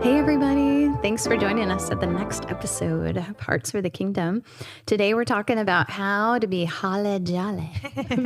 Hey, everybody. Thanks for joining us at the next episode of Hearts for the Kingdom. Today, we're talking about how to be holly jolly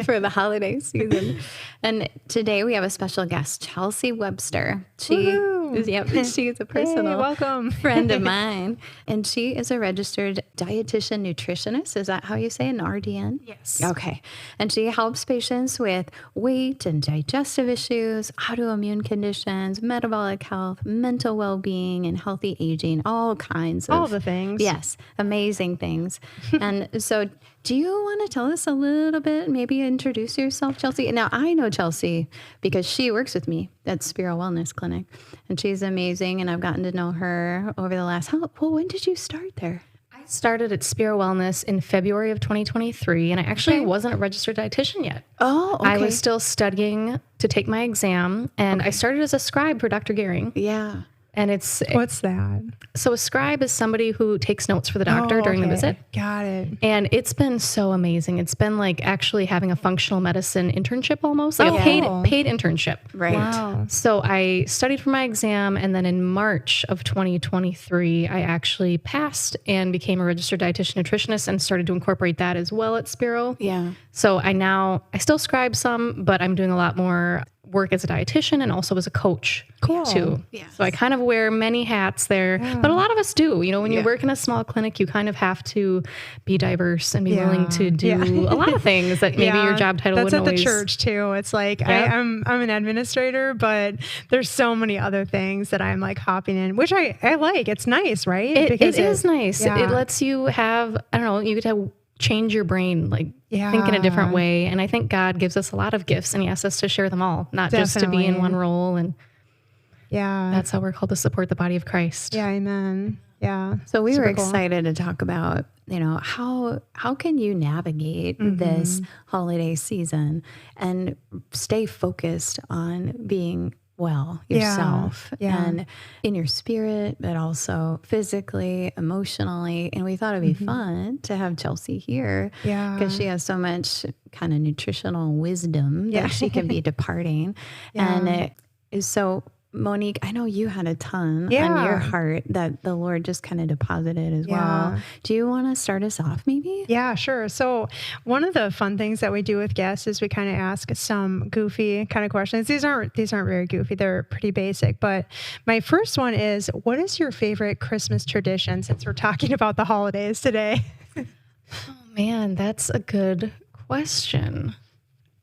for the holiday season. And today, we have a special guest, Chelsi Webster. She is a personal welcome. friend of mine. And she is a registered dietitian nutritionist. Is that how you say it, an RDN? Yes. Okay. And she helps patients with weight and digestive issues, autoimmune conditions, metabolic health, mental well-being, and healthy aging, all kinds of... All the things. Yes, amazing things. And so do you want to tell us a little bit, maybe introduce yourself, Chelsi? Now, I know Chelsi because she works with me at Spiro Wellness Clinic, and she's amazing, and I've gotten to know her over the last... when did you start there? I started at Spiro Wellness in February of 2023, and I actually wasn't a registered dietitian yet. Oh, okay. I was still studying to take my exam, and I started as a scribe for Dr. Gehring. Yeah. And it's... What's that? So a scribe is somebody who takes notes for the doctor during the visit. Got it. And it's been so amazing. It's been like actually having a functional medicine internship almost, like a paid internship. Right. Wow. So I studied for my exam, and then in March of 2023, I actually passed and became a registered dietitian nutritionist and started to incorporate that as well at Spiro. Yeah. So I still scribe some, but I'm doing a lot more work as a dietitian and also as a coach too. Yes. So I kind of wear many hats there, but a lot of us do. You know, when you work in a small clinic, you kind of have to be diverse and be willing to do a lot of things that maybe your job title That's wouldn't at the always... church too. It's like I'm an administrator, but there's so many other things that I'm like hopping in, which I like. It's nice, right? It is nice. Yeah. It lets you have, I don't know, you get to change your brain, like think in a different way. And I think God gives us a lot of gifts, and he asks us to share them all, not just to be in one role. And that's how we're called to support the body of Christ. Yeah. Amen. Yeah. So we were excited to talk about, how can you navigate this holiday season and stay focused on being well yourself and in your spirit, but also physically, emotionally. And we thought it'd be fun to have Chelsi here because she has so much kind of nutritional wisdom that she can be departing. And so Monique, I know you had a ton on your heart that the Lord just kind of deposited as well. Do you want to start us off maybe? Yeah, sure. So one of the fun things that we do with guests is we kind of ask some goofy kind of questions. These aren't very goofy. They're pretty basic. But my first one is, what is your favorite Christmas tradition, since we're talking about the holidays today? Oh man, that's a good question.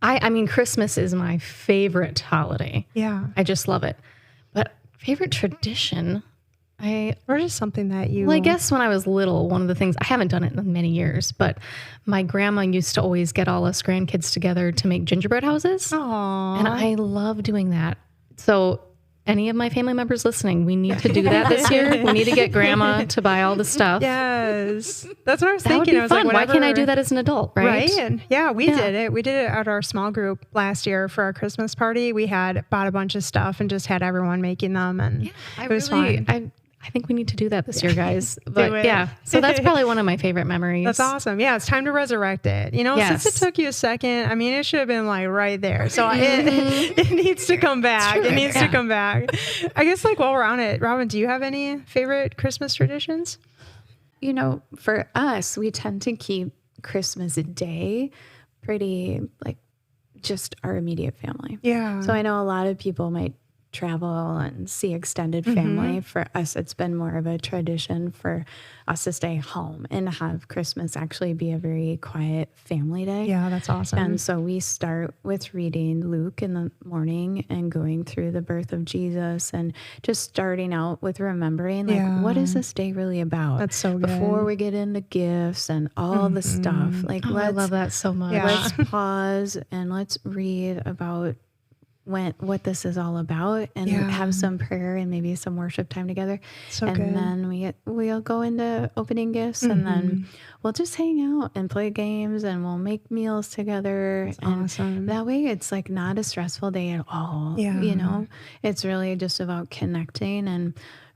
I mean, Christmas is my favorite holiday. Yeah. I just love it. But favorite tradition, or just something that you... Well, I guess when I was little, one of the things, I haven't done it in many years, but my grandma used to always get all us grandkids together to make gingerbread houses. Aww. And I love doing that. So any of my family members listening, we need to do that this year. We need to get grandma to buy all the stuff. Yes. That's what I was That thinking. would be I was fun. like, Why can't I do that as an adult, right? And we did it. We did it at our small group last year for our Christmas party. We bought a bunch of stuff and just had everyone making them, and it was fun. I think we need to do that this year, guys. But so that's probably one of my favorite memories. That's awesome. Yeah, it's time to resurrect it. Since it took you a second, I mean, it should have been like right there. So it needs to come back. It needs to come back. I guess while we're on it, Robyn, do you have any favorite Christmas traditions? For us, we tend to keep Christmas Day pretty just our immediate family. Yeah. So I know a lot of people might travel and see extended family. For us, it's been more of a tradition for us to stay home and have Christmas actually be a very quiet family day. Yeah, that's awesome. And so we start with reading Luke in the morning and going through the birth of Jesus and just starting out with remembering what is this day really about? That's so good. Before we get into gifts and all the stuff. I love that so much. Let's pause and let's read about what this is all about and have some prayer and maybe some worship time together. Then we'll go into opening gifts and then we'll just hang out and play games and we'll make meals together. That's awesome. That way it's not a stressful day at all. Yeah. It's really just about connecting. And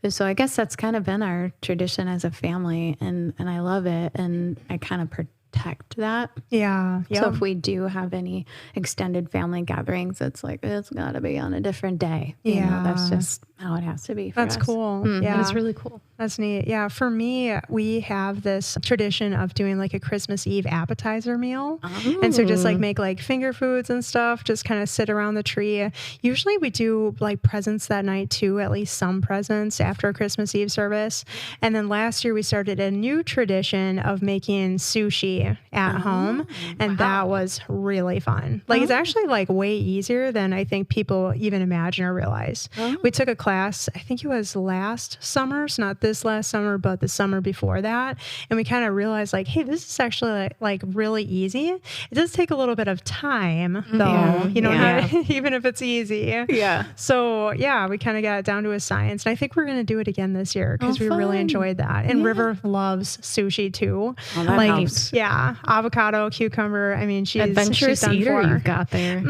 so I guess that's kind of been our tradition as a family and I love it. And I kind of protect that. Yeah. So if we do have any extended family gatherings, it's got to be on a different day. You know, that's just how it has to be for us. That's cool. Yeah. That's really cool. That's neat. Yeah. For me, we have this tradition of doing like a Christmas Eve appetizer meal. Oh. And so just like make like finger foods and stuff, just kind of sit around the tree. Usually we do like presents that night too, at least some presents after a Christmas Eve service. And then last year we started a new tradition of making sushi at home. And that was really fun. Like it's actually like way easier than I think people even imagine or realize. We took a class, I think it was last summer, so not this last summer, but the summer before that. And we kind of realized like, hey, this is actually like really easy. It does take a little bit of time though, you know, even if it's easy. Yeah. So yeah, we kind of got it down to a science. And I think we're going to do it again this year because we really enjoyed that. And River loves sushi too. Oh, that helps. Yeah. Avocado, cucumber. I mean, she's adventurous done eater for. you've got there.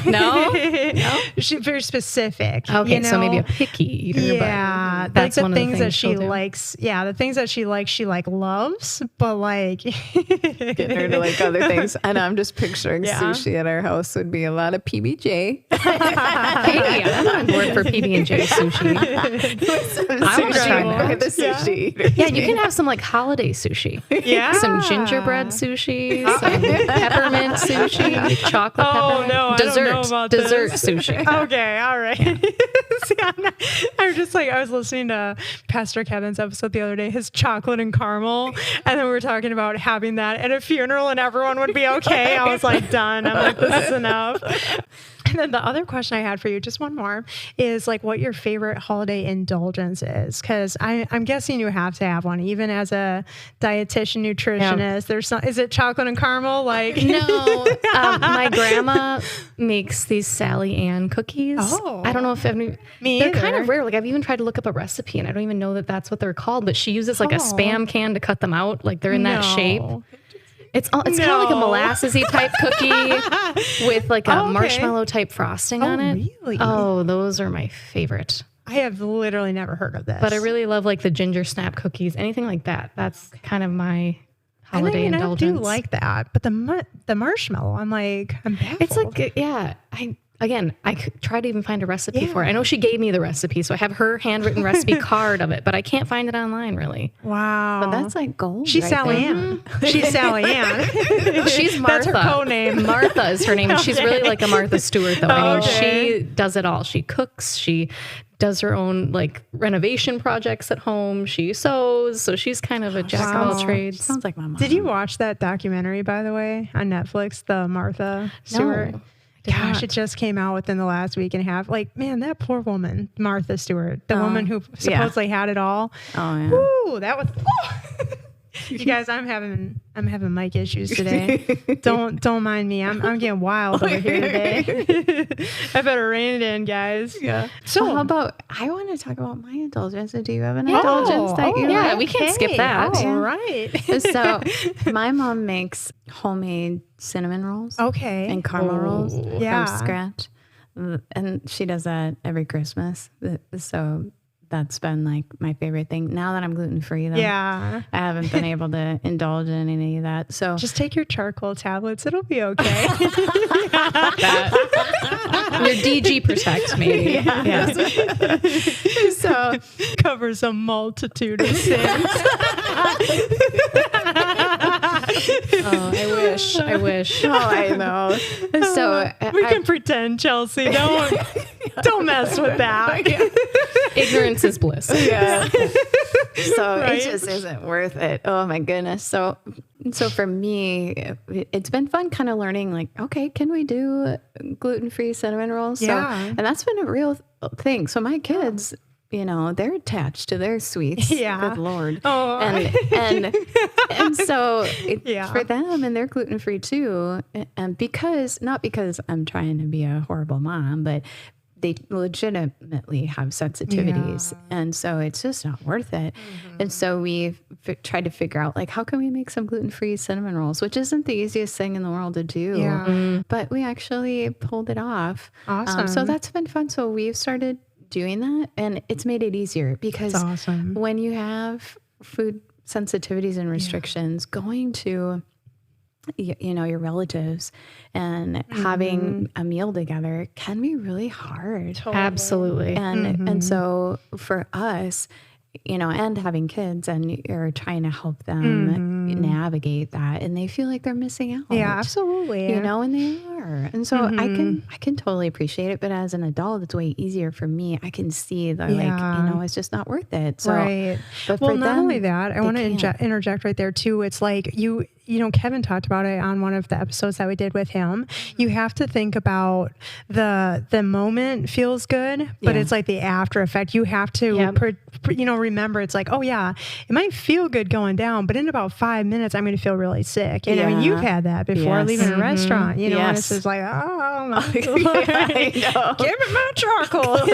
No? She's very specific. Okay, you know? So maybe a picky eater. Yeah, but that's like one the of things that she likes. Yeah, the things that she likes, she like loves, but like getting her to like other things. And I'm just picturing sushi at our house would be a lot of PB&J. Hey, I'm on board for PB&J sushi. I want to try that. The sushi eater. Yeah, you can have some like holiday sushi. Yeah, some gingerbread sushi, some peppermint sushi, chocolate peppermint. No, dessert, I don't know about dessert this. sushi. Okay, all right. See, I'm just like, I was listening to Pastor Kevin's episode the other day, his chocolate and caramel, and then we were talking about having that at a funeral and everyone would be okay. I was like, done. I'm like, this is enough. And then the other question I had for you, just one more, is like what your favorite holiday indulgence is. Because I'm guessing you have to have one, even as a dietitian nutritionist. Yeah. There's some. Is it chocolate and caramel? Like no, my grandma makes these Sally Ann cookies. Oh, I don't know if they're either. kind of rare. Like I've even tried to look up a recipe, and I don't even know that that's what they're called. But she uses like a Spam can to cut them out, like they're in that shape. It's kind of like a molassesy type cookie with like a marshmallow type frosting on it. Really? Oh, those are my favorite. I have literally never heard of this. But I really love like the ginger snap cookies, anything like that. That's kind of my holiday indulgence. I do like that, but the marshmallow, I'm baffled. It's like, I tried to even find a recipe for it. I know she gave me the recipe, so I have her handwritten recipe card of it, but I can't find it online really. Wow. But that's like gold. She's Sally Ann. She's Sally Ann. She's Martha. That's her code name. Martha is her name. Okay. She's really like a Martha Stewart though. I mean, she does it all. She cooks, she does her own like renovation projects at home. She sews. So she's kind of a jack of all trades. Sounds like my mom. Did you watch that documentary, by the way, on Netflix, the Martha Stewart? No. Gosh, it just came out within the last week and a half. Like, man, that poor woman, Martha Stewart, the woman who supposedly had it all. Oh yeah. Ooh, that was. You guys, I'm having mic issues today. Don't mind me. I'm getting wild over here today. I better rein it in, guys. Yeah. So how about I want to talk about my indulgence. Do you have an indulgence that you like? We can't skip that. All right. So my mom makes homemade cinnamon rolls. Okay. And caramel rolls Yeah. from scratch. And she does that every Christmas. So that's been like my favorite thing. Now that I'm gluten-free though, I haven't been able to indulge in any of that. So just take your charcoal tablets. It'll be okay. Your DG Protect maybe. Yeah. So covers a multitude of sins. I wish. Oh, I know. So we can pretend, Chelsea. Don't mess with that. Ignorance is bliss. Yeah. So it just isn't worth it. Oh my goodness. So for me, it's been fun kind of learning like, okay, can we do gluten-free cinnamon rolls? Yeah. And that's been a real thing. So my kids, they're attached to their sweets. Yeah. Good Lord. Oh. And so for them, and they're gluten-free too. And not because I'm trying to be a horrible mom, but they legitimately have sensitivities. Yeah. And so it's just not worth it. Mm-hmm. And so we've tried to figure out like, how can we make some gluten-free cinnamon rolls, which isn't the easiest thing in the world to do. Yeah. Mm-hmm. But we actually pulled it off. Awesome. So that's been fun. So we've started doing that and it's made it easier because when you have food sensitivities and restrictions, going to your relatives and having a meal together can be really hard. Totally. Absolutely. And so for us, and having kids, and you're trying to help them navigate that, and they feel like they're missing out. Yeah, absolutely. And they are. And so I can totally appreciate it. But as an adult, it's way easier for me. I can see that it's just not worth it. So, right. But well, for not them, only that, I want to interject right there too. It's like Kevin talked about it on one of the episodes that we did with him. You have to think about the moment feels good, but it's like the after effect. You have to, remember it's like, oh yeah, it might feel good going down, but in about 5 minutes, I'm going to feel really sick. And I mean, you've had that before leaving a restaurant, and it's just like, oh, give it my charcoal.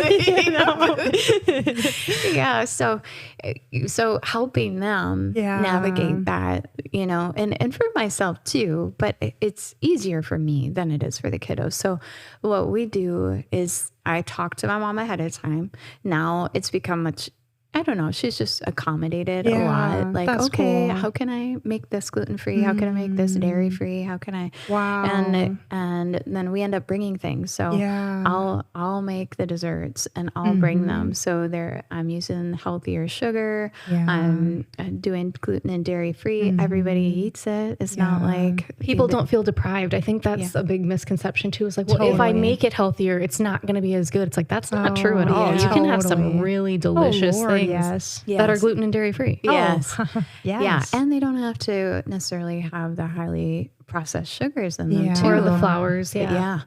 Yeah. So helping them navigate that, and for myself too, but it's easier for me than it is for the kiddos. So what we do is I talk to my mom ahead of time. Now it's become much, I don't know, she's just accommodated a lot. Like, okay, cool. How can I make this gluten-free? How can I make this dairy-free? How can I? Wow. And then we end up bringing things. So I'll make the desserts and I'll bring them. So I'm using healthier sugar. Yeah. I'm doing gluten and dairy-free. Everybody eats it. It's not like people don't feel deprived. I think that's a big misconception too. It's like, well, if I make it healthier, it's not going to be as good. It's like, that's not true at all. You can have some really delicious things that are gluten and dairy free. Yes. Yes. Yeah. And they don't have to necessarily have the highly processed sugars in them too. Or the flours. Yeah.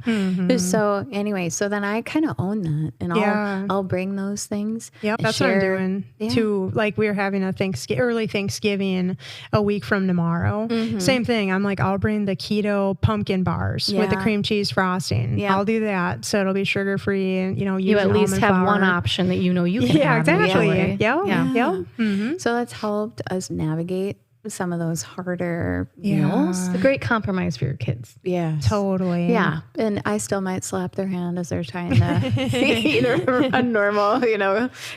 So anyway, so then I kind of own that, and I'll bring those things. Yep. That's what I'm doing too. Like we're having a early Thanksgiving a week from tomorrow. Same thing. I'm like, I'll bring the keto pumpkin bars with the cream cheese frosting. Yeah. I'll do that. So it'll be sugar free, and you at least have one option that you can have. Exactly. Yeah. So that's helped us navigate some of those harder meals. It's a great compromise for your kids. Yeah. Totally. Yeah. And I still might slap their hand as they're trying to eat a normal,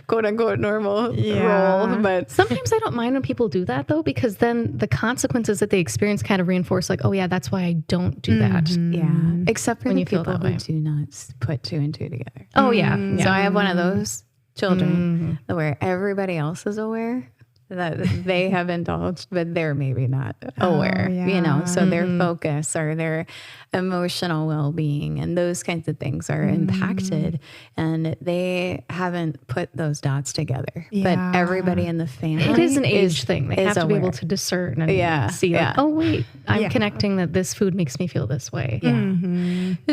quote unquote normal roll. But sometimes I don't mind when people do that though, because then the consequences that they experience kind of reinforce like, oh yeah, that's why I don't do that. Yeah. Except for when the people who do not put two and two together. Oh yeah. So I have one of those children where everybody else is aware that they have indulged, but they're maybe not aware, so their focus or their emotional well-being and those kinds of things are impacted, and they haven't put those dots together. But everybody in the family, it is an age thing. They have to be able to discern and see like, oh wait, I'm connecting that this food makes me feel this way.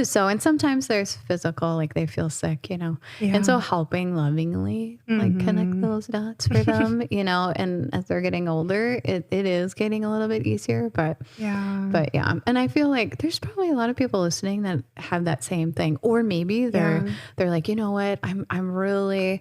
So, and sometimes there's physical, like they feel sick, and so helping lovingly, like connect those dots for them, and as they're getting older, it is getting a little bit easier, but and I feel like there's probably a lot of people listening that have that same thing, or maybe they're like, you know what, I'm really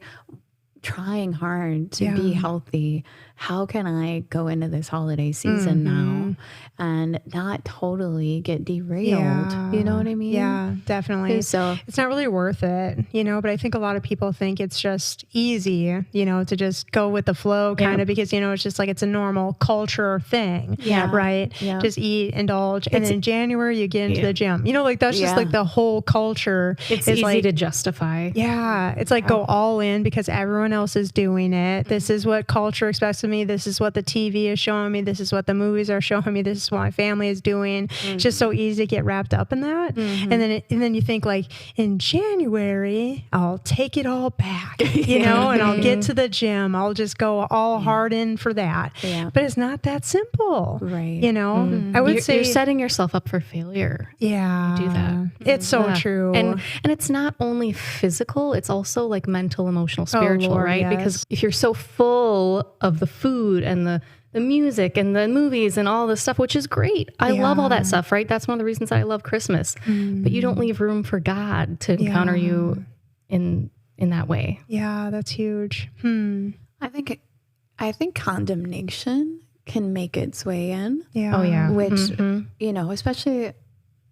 trying hard to be healthy. How can I go into this holiday season now and not totally get derailed? You know what I mean? Yeah, definitely. So it's not really worth it, but I think a lot of people think it's just easy, to just go with the flow kind of because, it's just like it's a normal culture thing, right? Yeah. Just eat, indulge. And in January, you get into the gym, like that's just like the whole culture. It's easy to justify. Yeah. It's like go all in because everyone else is doing it. This is what culture expects of me. This is what the TV is showing me. This is what the movies are showing me. This is what my family is doing. It's just so easy to get wrapped up in that. And then you think like in January, I'll take it all back, and I'll get to the gym. I'll just go all hard in for that. Yeah. But it's not that simple. Right. I would say you're setting yourself up for failure. Yeah. Do that. It's so true. And it's not only physical, it's also like mental, emotional, spiritual, right? Yes. Because if you're so full of the food and the music and the movies and all the stuff, which is great. I love all that stuff, right? That's one of the reasons I love Christmas. But you don't leave room for God to encounter you in that way. Yeah, that's huge. I think condemnation can make its way in. Yeah. Oh yeah. Which, especially,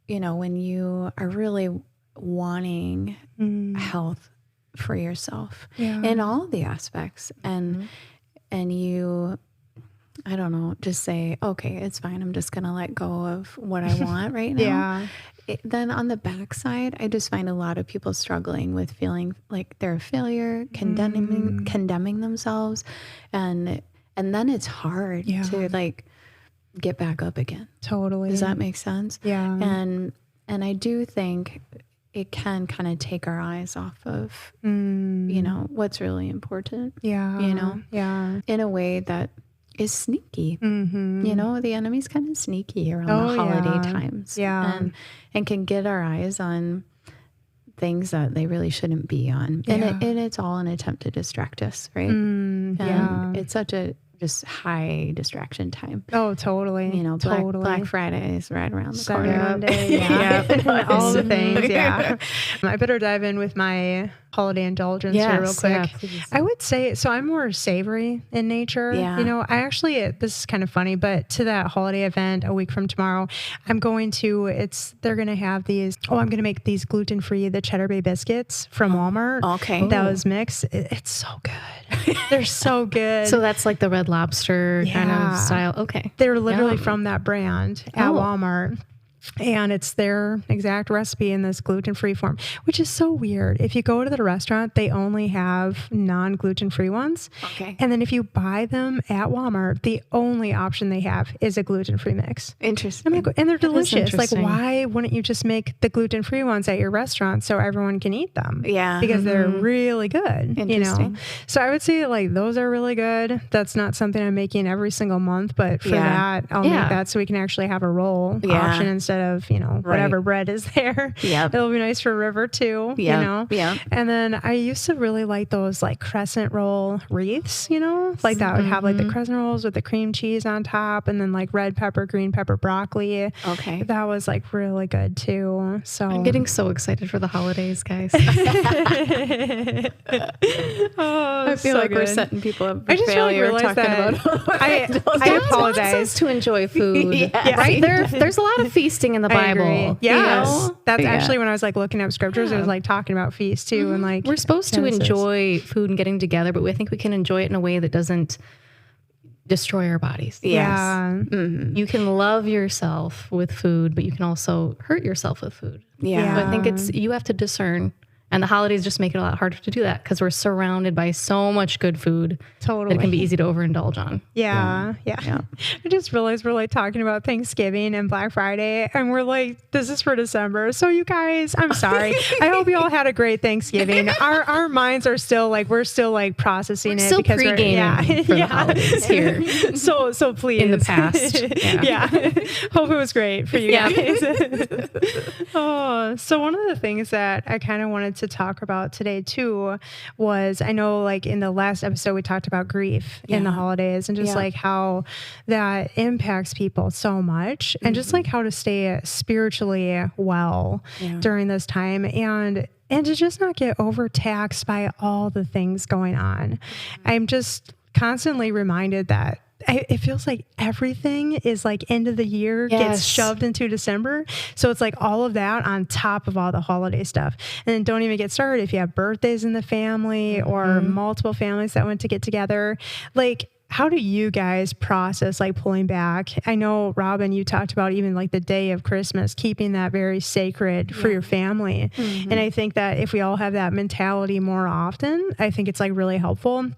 when you are really wanting health for yourself in all the aspects, and you I don't know, just say, okay, it's fine. I'm just going to let go of what I want right now. Then on the backside, I just find a lot of people struggling with feeling like they're a failure, condemning themselves. And then it's hard to like get back up again. Totally. Does that make sense? Yeah. And I do think it can kind of take our eyes off of, you know, what's really important. Yeah. You know? Yeah. In a way that is sneaky. You know, the enemy's kind of sneaky around the holiday times. Yeah. And can get our eyes on things that they really shouldn't be on. And it's all an attempt to distract us, right? And it's such a just high distraction time. Oh, totally. You know, Black Friday is right around the corner. Monday, all the things. Yeah. I better dive in with my holiday indulgence here real quick. I would say, so I'm more savory in nature. Yeah. You know, I actually, this is kind of funny, but to that holiday event a week from tomorrow, they're going to have these, I'm going to make these gluten-free, the Cheddar Bay biscuits from Walmart. Okay. That was mixed. It's so good. They're so good. So that's like the Red Lobster kind of style. Okay. They're literally from that brand at Walmart. And it's their exact recipe in this gluten-free form, which is so weird. If you go to the restaurant, they only have non-gluten-free ones. Okay. And then if you buy them at Walmart, the only option they have is a gluten-free mix. Interesting. I'm like, and they're delicious. Like, why wouldn't you just make the gluten-free ones at your restaurant so everyone can eat them? Yeah. Because they're really good, you know? Interesting. So I would say like those are really good. That's not something I'm making every single month, but for that, I'll make that so we can actually have a roll option instead of, you know, whatever bread is there. It'll be nice for River too, you know? And then I used to really like those like crescent roll wreaths, you know, like that would have like the crescent rolls with the cream cheese on top and then like red pepper, green pepper, broccoli. Okay. That was like really good too. So I'm getting so excited for the holidays, guys. I feel like we're setting people up for failure talking about I apologize. Us to enjoy food, right? There's a lot of feasting in the Bible. Yes. You know? That's actually when I was like looking up scriptures, it was like talking about feasts too. And like we're supposed to enjoy food and getting together, but I think we can enjoy it in a way that doesn't destroy our bodies. Yeah. You can love yourself with food, but you can also hurt yourself with food. Yeah. So I think you have to discern. And the holidays just make it a lot harder to do that because we're surrounded by so much good food that it can be easy to overindulge on. Yeah. I just realized we're like talking about Thanksgiving and Black Friday and we're like, this is for December. So you guys, I'm sorry. I hope you all had a great Thanksgiving. Our minds are still like, we're still like processing it because we're for the holidays here. So please. In the past. Hope it was great for you guys. So one of the things that I kind of wanted to talk about today too was, I know like in the last episode we talked about grief in the holidays and just like how that impacts people so much and just like how to stay spiritually well during this time and to just not get overtaxed by all the things going on. I'm just constantly reminded that it feels like everything is like end of the year gets shoved into December. So it's like all of that on top of all the holiday stuff. And then don't even get started if you have birthdays in the family or multiple families that want to get together. Like, how do you guys process like pulling back? I know, Robyn, you talked about even like the day of Christmas, keeping that very sacred for your family. And I think that if we all have that mentality more often, I think it's like really helpful.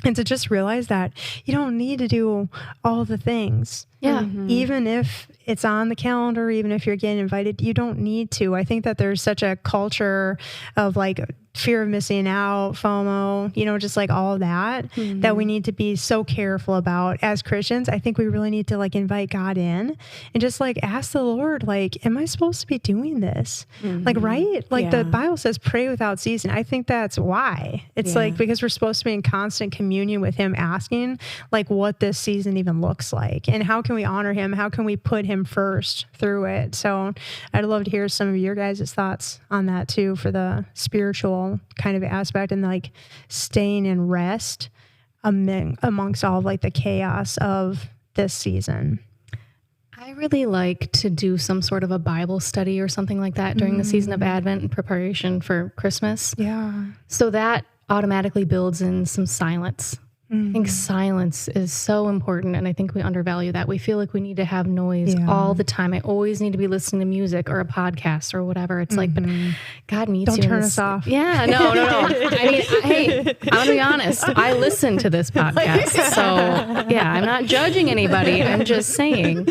And to just realize that you don't need to do all the things. Even if it's on the calendar, even if you're getting invited, you don't need to. I think that there's such a culture of like fear of missing out, FOMO, you know, just like all of that, that we need to be so careful about as Christians. I think we really need to like invite God in and just like ask the Lord, like, am I supposed to be doing this? Like, right? Like the Bible says, pray without ceasing. I think that's why. It's like, because we're supposed to be in constant communion with him, asking like what this season even looks like and how can we honor him? How can we put him first through it? So I'd love to hear some of your guys' thoughts on that too, for the spiritual kind of aspect and like staying in rest amongst all of like the chaos of this season. I really like to do some sort of a Bible study or something like that during the season of Advent in preparation for Christmas. Yeah. So that automatically builds in some silence I think silence is so important, and I think we undervalue that. We feel like we need to have noise all the time. I always need to be listening to music or a podcast or whatever. It's like, but God meets you. Don't turn us off. Yeah, no. I mean, hey, I'm gonna be honest. I listen to this podcast, so yeah, I'm not judging anybody. I'm just saying,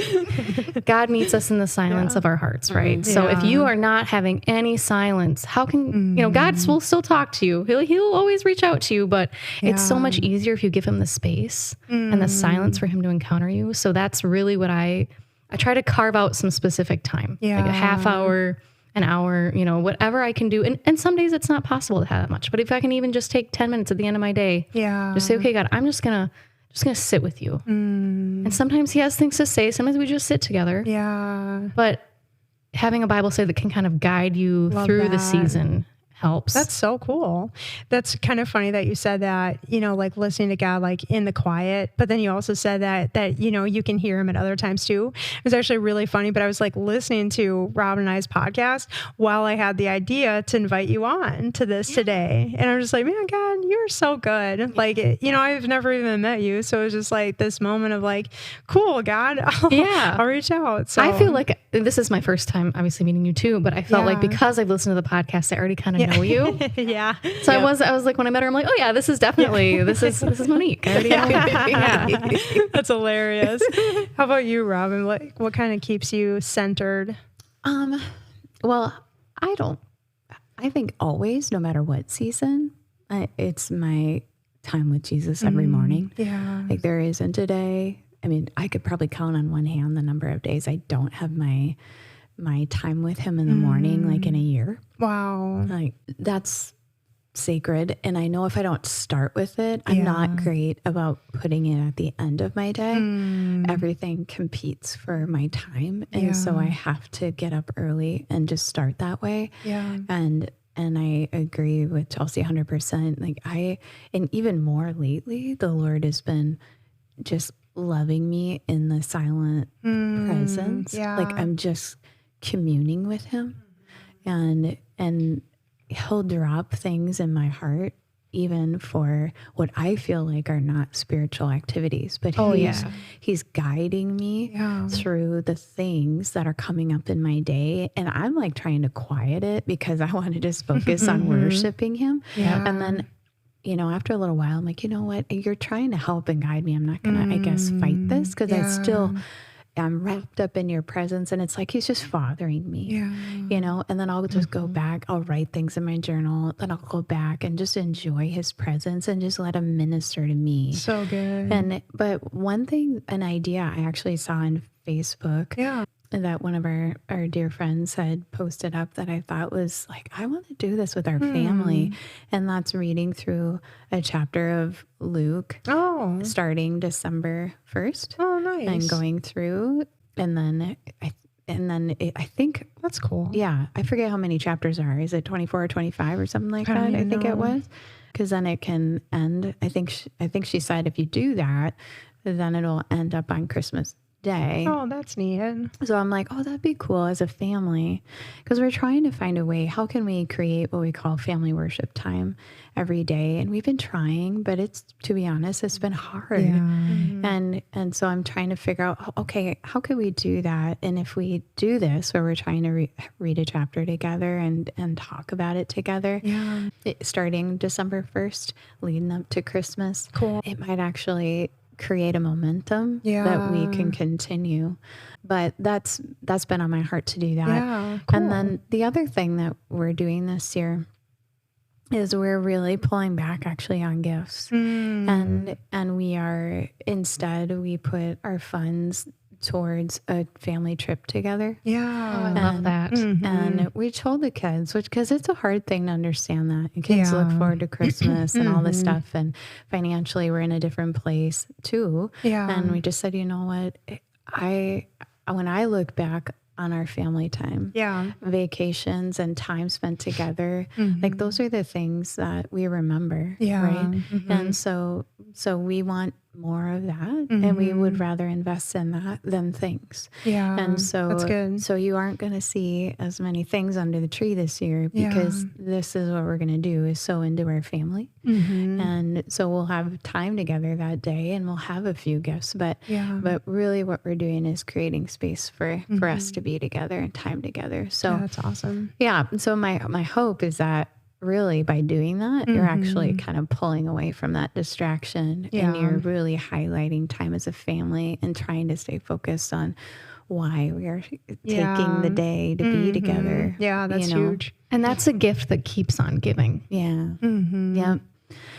God meets us in the silence of our hearts, right? So if you are not having any silence, how can God will still talk to you? He'll always reach out to you, but it's so much easier if you give him the space and the silence for him to encounter you. So that's really what I try to carve out some specific time, like a half hour, an hour, whatever I can do. And some days it's not possible to have that much, but if I can even just take 10 minutes at the end of my day, just say, okay, God, I'm just going to sit with you. And sometimes he has things to say. Sometimes we just sit together. Yeah. But having a Bible study that can kind of guide you through the season helps. That's so cool. That's kind of funny that you said that, like listening to God, like in the quiet, but then you also said that, you can hear him at other times too. It was actually really funny, but I was like listening to Robyn and I's podcast while I had the idea to invite you on to this today. And I'm just like, man, God, you're so good. Like, I've never even met you. So it was just like this moment of like, cool, God, I'll reach out. So I feel like this is my first time obviously meeting you too, but I felt like because I've listened to the podcast, I already kind of know you. So I was like, when I met her, I'm like, oh yeah, this is definitely, this is Monique. I already know you. That's hilarious. How about you, Robyn? What kind of keeps you centered? Well, I think always, no matter what season, it's my time with Jesus every morning. Yeah. Like there isn't a day. I mean, I could probably count on one hand the number of days I don't have my time with him in the morning, like in a year. Wow. Like that's sacred. And I know if I don't start with it, I'm not great about putting it at the end of my day. Everything competes for my time. And so I have to get up early and just start that way. Yeah. And I agree with Chelsi 100%. Like and even more lately, the Lord has been just loving me in the silent presence. Yeah. Like I'm just communing with him, and he'll drop things in my heart even for what I feel like are not spiritual activities, but he's guiding me through the things that are coming up in my day. And I'm like trying to quiet it because I want to just focus on worshiping him. And then, after a little while, I'm like, you know what? You're trying to help and guide me. I'm not going to, I guess, fight this because I'm wrapped up in your presence, and it's like he's just fathering me, and then I'll just go back. I'll write things in my journal, then I'll go back and just enjoy his presence and just let him minister to me. So good. But one thing, an idea I actually saw on Facebook that one of our dear friends had posted up that I thought was like, I want to do this with our family. And that's reading through a chapter of Luke starting December 1st. Oh, nice. And going through. And then I think that's cool. Yeah. I forget how many chapters are. Is it 24 or 25 or something like that? I think it was. Because then it can end. I think she said if you do that, then it'll end up on Christmas Day. Oh, that's neat. So I'm like, oh, that'd be cool as a family, because we're trying to find a way. How can we create what we call family worship time every day? And we've been trying, but to be honest, it's been hard. And so I'm trying to figure out, okay, how can we do that? And if we do this, where we're trying to read a chapter together and talk about it together, starting December 1st, leading up to Christmas, it might actually create a momentum that we can continue. But that's been on my heart to do that. Yeah, cool. And then the other thing that we're doing this year is we're really pulling back actually on gifts. And we put our funds towards a family trip together. I love that. And we told the kids, because it's a hard thing to understand that. And kids look forward to Christmas and all this stuff. And financially, we're in a different place too. And we just said, you know what? When I look back on our family time, vacations and time spent together, like those are the things that we remember, right? And so we want more of that, and we would rather invest in that than things. Yeah. And so that's good. So you aren't going to see as many things under the tree this year, because this is what we're going to do, is sow into our family. And so we'll have time together that day, and we'll have a few gifts, but really what we're doing is creating space for us to be together and time together. So that's awesome. Yeah. So my hope is that really by doing that, you're actually kind of pulling away from that distraction, and you're really highlighting time as a family and trying to stay focused on why we are taking the day to be together. Yeah, that's huge. And that's a gift that keeps on giving. Yeah. Yeah.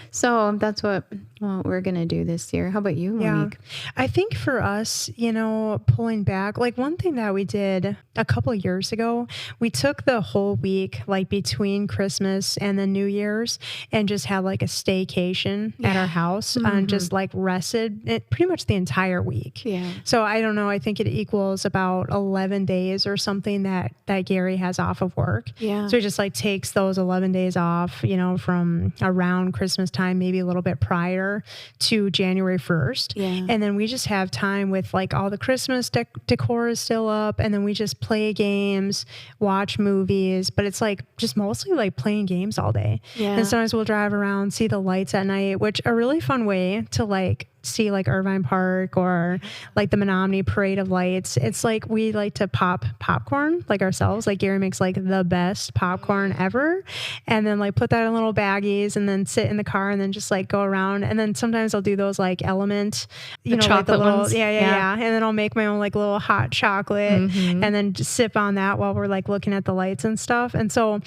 So that's what we're going to do this year. How about you, Monique? I think for us, pulling back, like one thing that we did a couple of years ago, we took the whole week, like between Christmas and the New Year's, and just had like a staycation at our house and just like rested pretty much the entire week. Yeah. So I don't know. I think it equals about 11 days or something that Gary has off of work. Yeah. So he just like takes those 11 days off, from around Christmas time, maybe a little bit prior to January 1st. Yeah. And then we just have time with like all the Christmas decor is still up. And then we just play games, watch movies, but it's like just mostly like playing games all day. Yeah. And sometimes we'll drive around, see the lights at night, which a really fun way to like see like Irvine Park or like the Menominee Parade of Lights. It's like we like to pop popcorn like ourselves. Like Gary makes like the best popcorn ever, and then like put that in little baggies and then sit in the car and then just like go around. And then sometimes I'll do those like Element, chocolate like the little, ones. Yeah. And then I'll make my own like little hot chocolate and then just sip on that while we're like looking at the lights and stuff. And so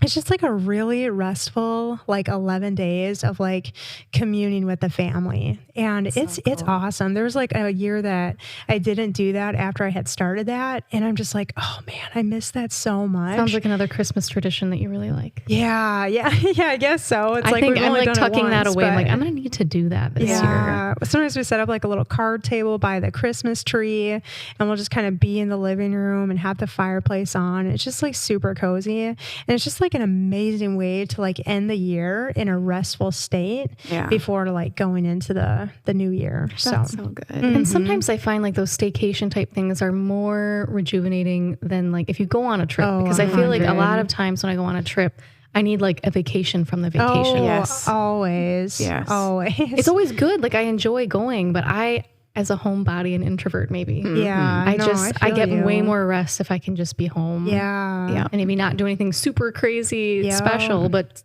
it's just like a really restful, like 11 days of like communing with the family. And it's awesome. There was like a year that I didn't do that after I had started that. And I'm just like, oh man, I miss that so much. Sounds like another Christmas tradition that you really like. Yeah, I guess so. It's I think we've I'm only like done it tucking that once, away. I'm but- like, I'm going to need to do that this year. Sometimes we set up like a little card table by the Christmas tree, and we'll just kind of be in the living room and have the fireplace on. It's just like super cozy. And it's just like an amazing way to like end the year in a restful state before like going into the new year. That's so good. And sometimes I find like those staycation type things are more rejuvenating than like if you go on a trip, because I feel like a lot of times when I go on a trip, I need like a vacation from the vacation. Yes. Always. Yes. Always. It's always good. Like I enjoy going, but I, as a homebody and introvert, maybe. Yeah. I get way more rest if I can just be home. Yeah. And maybe not do anything super crazy special, but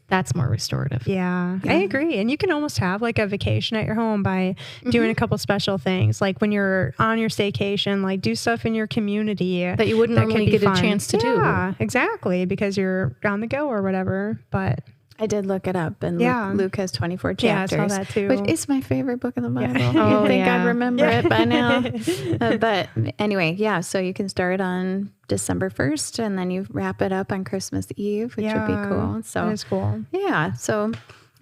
that's more restorative. Yeah, I agree. And you can almost have like a vacation at your home by doing a couple special things. Like when you're on your staycation, like do stuff in your community that you wouldn't normally get a chance to do. Yeah, exactly. Because you're on the go or whatever. But I did look it up, and Luke has 24 chapters. Yeah, I saw that too. Which is my favorite book in the Bible. Yeah. I think I'd remember it by now. But anyway, so you can start on December 1st, and then you wrap it up on Christmas Eve, which would be cool. So that is cool. Yeah. So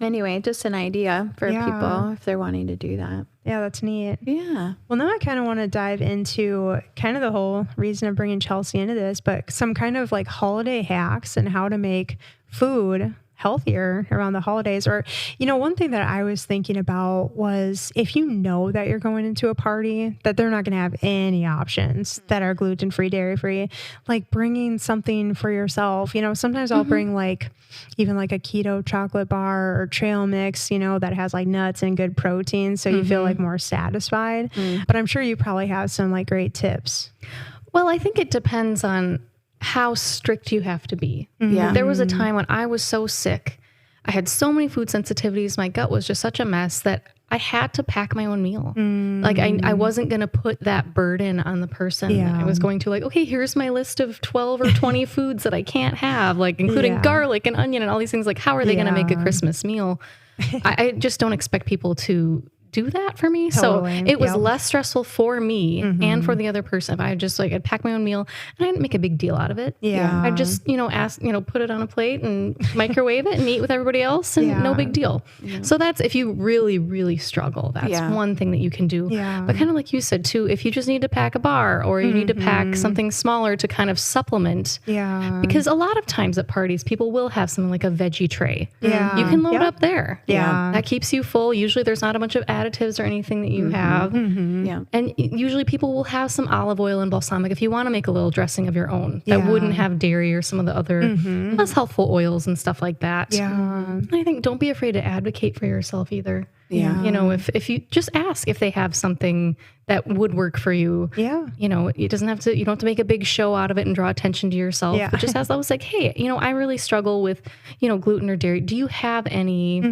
anyway, just an idea for people if they're wanting to do that. Yeah, that's neat. Yeah. Well, now I kind of want to dive into kind of the whole reason of bringing Chelsi into this, but some kind of like holiday hacks and how to make food healthier around the holidays. Or, one thing that I was thinking about was if you know that you're going into a party that they're not going to have any options that are gluten-free, dairy-free, like bringing something for yourself. Sometimes I'll bring like even like a keto chocolate bar or trail mix, that has like nuts and good protein. So you feel like more satisfied. But I'm sure you probably have some like great tips. Well, I think it depends on how strict you have to be. Yeah. There was a time when I was so sick. I had so many food sensitivities. My gut was just such a mess that I had to pack my own meal. Like I wasn't going to put that burden on the person. I was going to like, okay, here's my list of 12 or 20 foods that I can't have, like including garlic and onion and all these things. Like, how are they going to make a Christmas meal? I just don't expect people to do that for me. Totally. So it was less stressful for me and for the other person. If I just like, I'd pack my own meal and I didn't make a big deal out of it. Yeah. I'd just, ask, put it on a plate and microwave it and eat with everybody else and no big deal. Yeah. So that's, if you really, really struggle, that's one thing that you can do. Yeah. But kind of like you said too, if you just need to pack a bar or you need to pack something smaller to kind of supplement. Yeah. Because a lot of times at parties, people will have something like a veggie tray. Yeah. You can load up there. Yeah. That keeps you full. Usually there's not a bunch of additives or anything that you have. Yeah. And usually people will have some olive oil and balsamic if you want to make a little dressing of your own that wouldn't have dairy or some of the other less healthful oils and stuff like that. Yeah. I think don't be afraid to advocate for yourself either. Yeah. If you just ask if they have something that would work for you. Yeah. It doesn't have to, you don't have to make a big show out of it and draw attention to yourself. Yeah. But just ask, I was like, hey, I really struggle with, gluten or dairy. Do you have any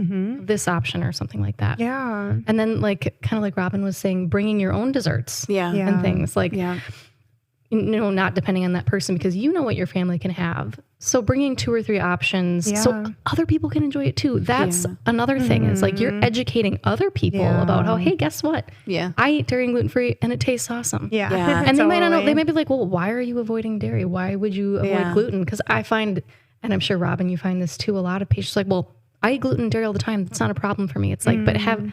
this option or something like that? Yeah. And then kind of like Robyn was saying, bringing your own desserts and things not depending on that person, because you know what your family can have. So bringing 2 or 3 options so other people can enjoy it too. That's another thing. It's like you're educating other people about how, hey, guess what? Yeah. I eat dairy and gluten-free and it tastes awesome. Yeah. And they might not know, they might be like, well, why are you avoiding dairy? Why would you avoid gluten? Because I find, and I'm sure Robyn, you find this too, a lot of patients like, well, I eat gluten and dairy all the time. It's not a problem for me. It's like, but have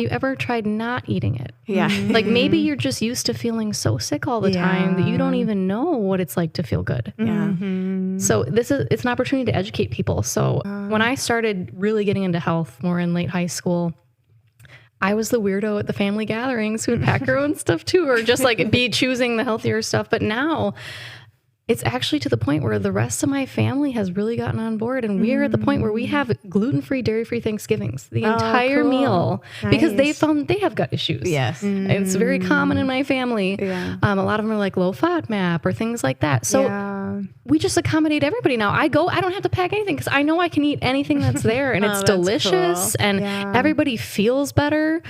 you ever tried not eating it? Yeah. Like maybe you're just used to feeling so sick all the time that you don't even know what it's like to feel good. Yeah. So it's an opportunity to educate people. So when I started really getting into health more in late high school, I was the weirdo at the family gatherings who would pack her own stuff too, or just be choosing the healthier stuff. But now it's actually to the point where the rest of my family has really gotten on board, and we are at the point where we have gluten-free, dairy-free Thanksgivings, the entire meal, because they found they have gut issues. Yes. It's very common in my family. Yeah. A lot of them are like low FODMAP or things like that. So we just accommodate everybody now. I don't have to pack anything because I know I can eat anything that's there, and it's delicious, cool. and everybody feels better.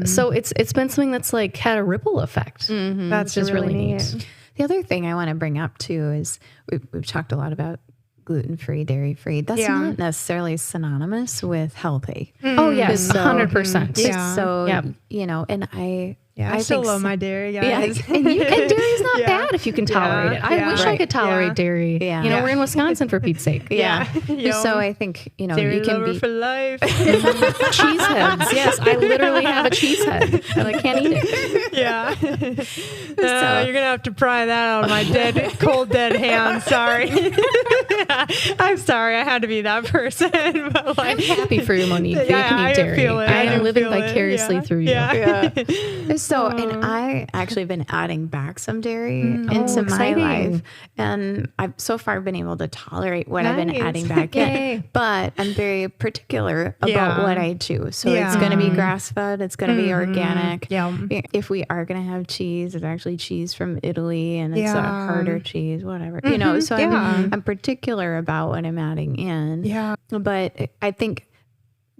So it's been something that's had a ripple effect. That's just really neat. neat. The other thing I want to bring up too is we've talked a lot about gluten-free, dairy-free. That's not necessarily synonymous with healthy. Oh yes, 100%. Yeah. So, and I still love my dairy, guys. Yeah, and dairy's not bad if you can tolerate it. I wish I could tolerate dairy. Yeah. We're in Wisconsin for Pete's sake. Yeah. So I think, dairy you can lover be for life. Cheese heads. Yes, I literally have a cheese head and I can't eat it. Yeah. You're going to have to pry that on my cold dead hands. Sorry. I'm sorry. I had to be that person. But I'm happy for you, Monique. You can eat dairy. I am living vicariously through you. Yeah. So, and I actually been adding back some dairy into my life, and I've so far been able to tolerate what I've been adding back in, but I'm very particular about what I choose. So it's going to be grass-fed, it's going to be organic. Yeah. If we are going to have cheese, it's actually cheese from Italy, and it's a harder cheese, whatever, so I'm particular about what I'm adding in. Yeah. But I think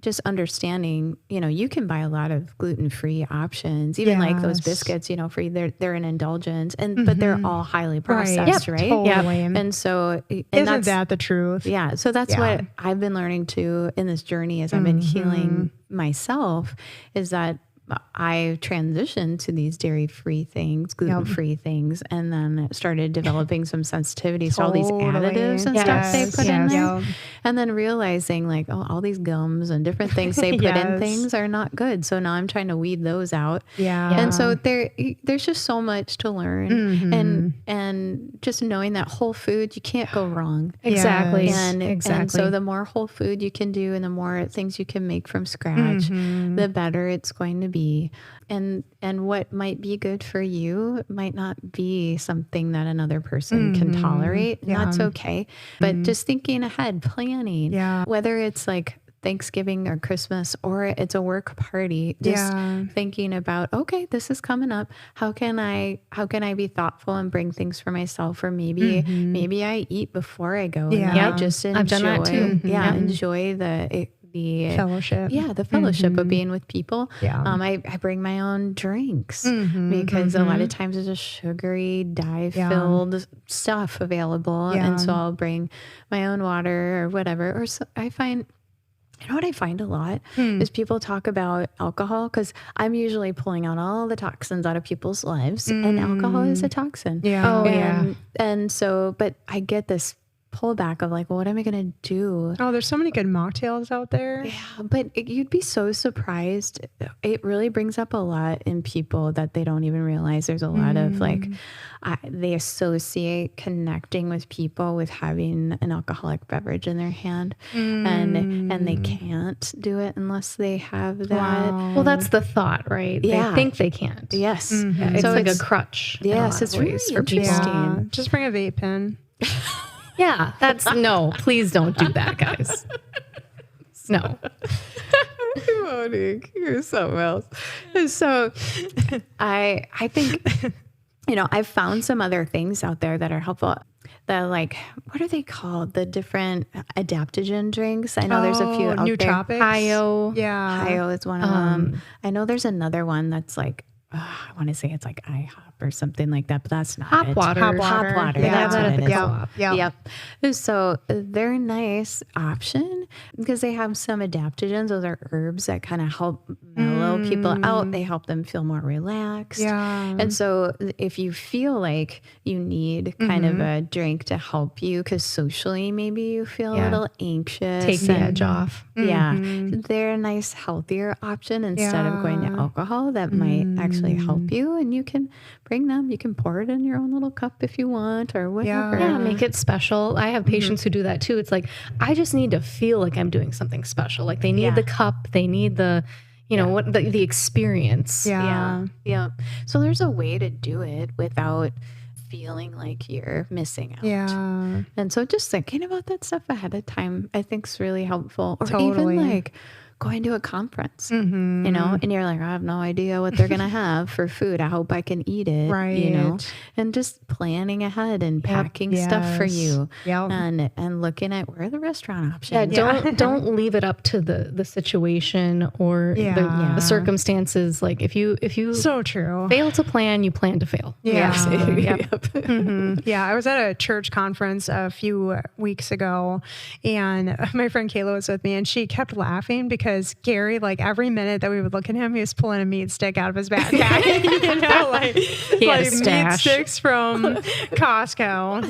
just understanding, you can buy a lot of gluten-free options, even like those biscuits, free. They're an indulgence, but they're all highly processed, right? Totally. And so, isn't that the truth? Yeah. So that's what I've been learning too in this journey as I've been healing myself, is that I transitioned to these dairy-free things, gluten-free things, and then started developing some sensitivities to all these additives and stuff they put in there. And then realizing all these gums and different things they put in things are not good. So now I'm trying to weed those out. And so there's just so much to learn. And just knowing that whole food, you can't go wrong. Exactly. And so the more whole food you can do and the more things you can make from scratch, the better it's going to be. And what might be good for you might not be something that another person can tolerate. And that's okay. But just thinking ahead, planning, whether it's Thanksgiving or Christmas, or it's a work party, just thinking about, okay, this is coming up. How can I be thoughtful and bring things for myself? Or maybe I eat before I go. And I just enjoy. I've done that too. Enjoy the fellowship. The fellowship of being with people. I bring my own drinks because a lot of times there's just sugary, dye-filled stuff available. And so I'll bring my own water or whatever. Or so I find You know what I find a lot is people talk about alcohol, because I'm usually pulling out all the toxins out of people's lives, and alcohol is a toxin. Yeah. Oh, yeah. And so, but I get this pullback of like, well, what am I going to do? Oh, there's so many good mocktails out there. Yeah, but you'd be so surprised. It really brings up a lot in people that they don't even realize. There's a lot of like, they associate connecting with people with having an alcoholic beverage in their hand, and they can't do it unless they have that. Wow. Well, that's the thought, right? Yeah. They think they can't. Yes. Yeah, it's So like a crutch. Yes, it's really for people. interesting. Yeah. Just bring a vape pen. Yeah, no, please don't do that, guys. No. Monique, you're something else. So I think, I've found some other things out there that are helpful. The like, what are they called? The different adaptogen drinks. I know there's a few out nootropics. there. Hio. Yeah. Hio is one of them. I know there's another one that's like, I want to say it's like IHOP or something like that, but that's not Hop it. water. Hop water. Yeah. That's what it is. Yep. So they're a nice option because they have some adaptogens. Those are herbs that kind of help mellow people out. They help them feel more relaxed. Yeah. And so if you feel like you need kind of a drink to help you, because socially maybe you feel a little anxious. Take the edge off. Yeah. They're a nice, healthier option instead of going to alcohol that might actually help you. And you can bring them. You can pour it in your own little cup if you want or whatever. Yeah, make it special. I have patients who do that too. It's like, I just need to feel like I'm doing something special. Like they need the cup, they need the, what the experience. Yeah. So there's a way to do it without feeling like you're missing out. Yeah. And so just thinking about that stuff ahead of time, I think is really helpful. Or Totally. even like going to a conference, and you're like, I have no idea what they're going to have for food. I hope I can eat it, Right. and just planning ahead and packing stuff for you Yep. and looking at where are the restaurant options. Don't leave it up to the situation or the circumstances. Like if you So true. fail to plan, you plan to fail. Yeah. Yep. Yeah, I was at a church conference a few weeks ago, and my friend Kayla was with me, and she kept laughing because Gary, like every minute that we would look at him, he was pulling a meat stick out of his backpack. Like meat sticks from Costco,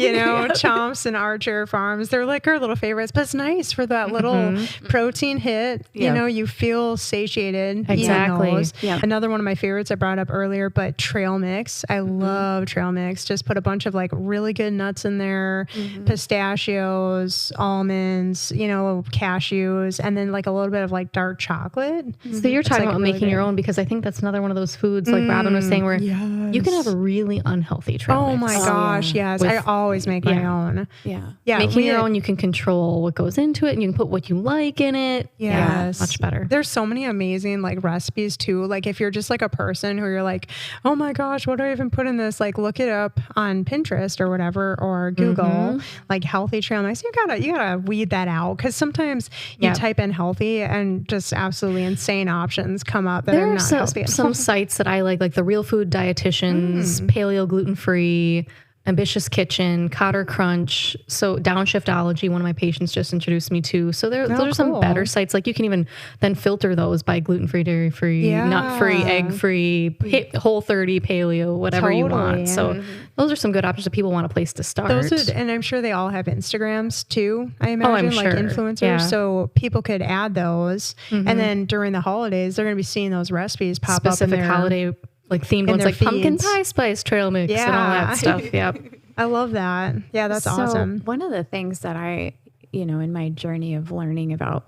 Chomps and Archer Farms. They're like our little favorites, but it's nice for that little protein hit. You feel satiated. Exactly. Another one of my favorites I brought up earlier, but trail mix. I love trail mix. Just put a bunch of like really good nuts in there, pistachios, almonds, cashews, and then like a little bit of like dark chocolate. So you're talking about really making your own, because I think that's another one of those foods like Robyn was saying where you can have a really unhealthy trail mix. Oh my gosh, yes. I always make my own. Yeah. Making your own, you can control what goes into it and you can put what you like in it. Yes. Yeah, much better. There's so many amazing like recipes too. Like if you're just like a person who you're like, oh my gosh, what do I even put in this? Like look it up on Pinterest or whatever, or Google, like healthy trail mix. You gotta weed that out, because sometimes you type in healthy and just absolutely insane options come up that are not healthy. Some sites that I like the Real Food Dietitians, Paleo Gluten Free, Ambitious Kitchen, Cotter Crunch, so Downshiftology, one of my patients just introduced me to. So those are some better sites. Like you can even then filter those by gluten-free, dairy-free, nut-free, egg-free, Whole30, paleo, whatever you want. So those are some good options if people want a place to start. And I'm sure they all have Instagrams too, I imagine, like influencers. Yeah. So people could add those. And then during the holidays, they're going to be seeing those recipes pop up in their holiday like themed ones, like pumpkin pie spice trail mix and all that stuff. Yep. I love that. Yeah, that's awesome. One of the things that I, in my journey of learning about,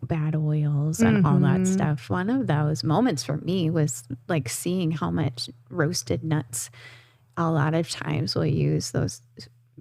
bad oils and all that stuff, one of those moments for me was like seeing how much roasted nuts a lot of times we'll use those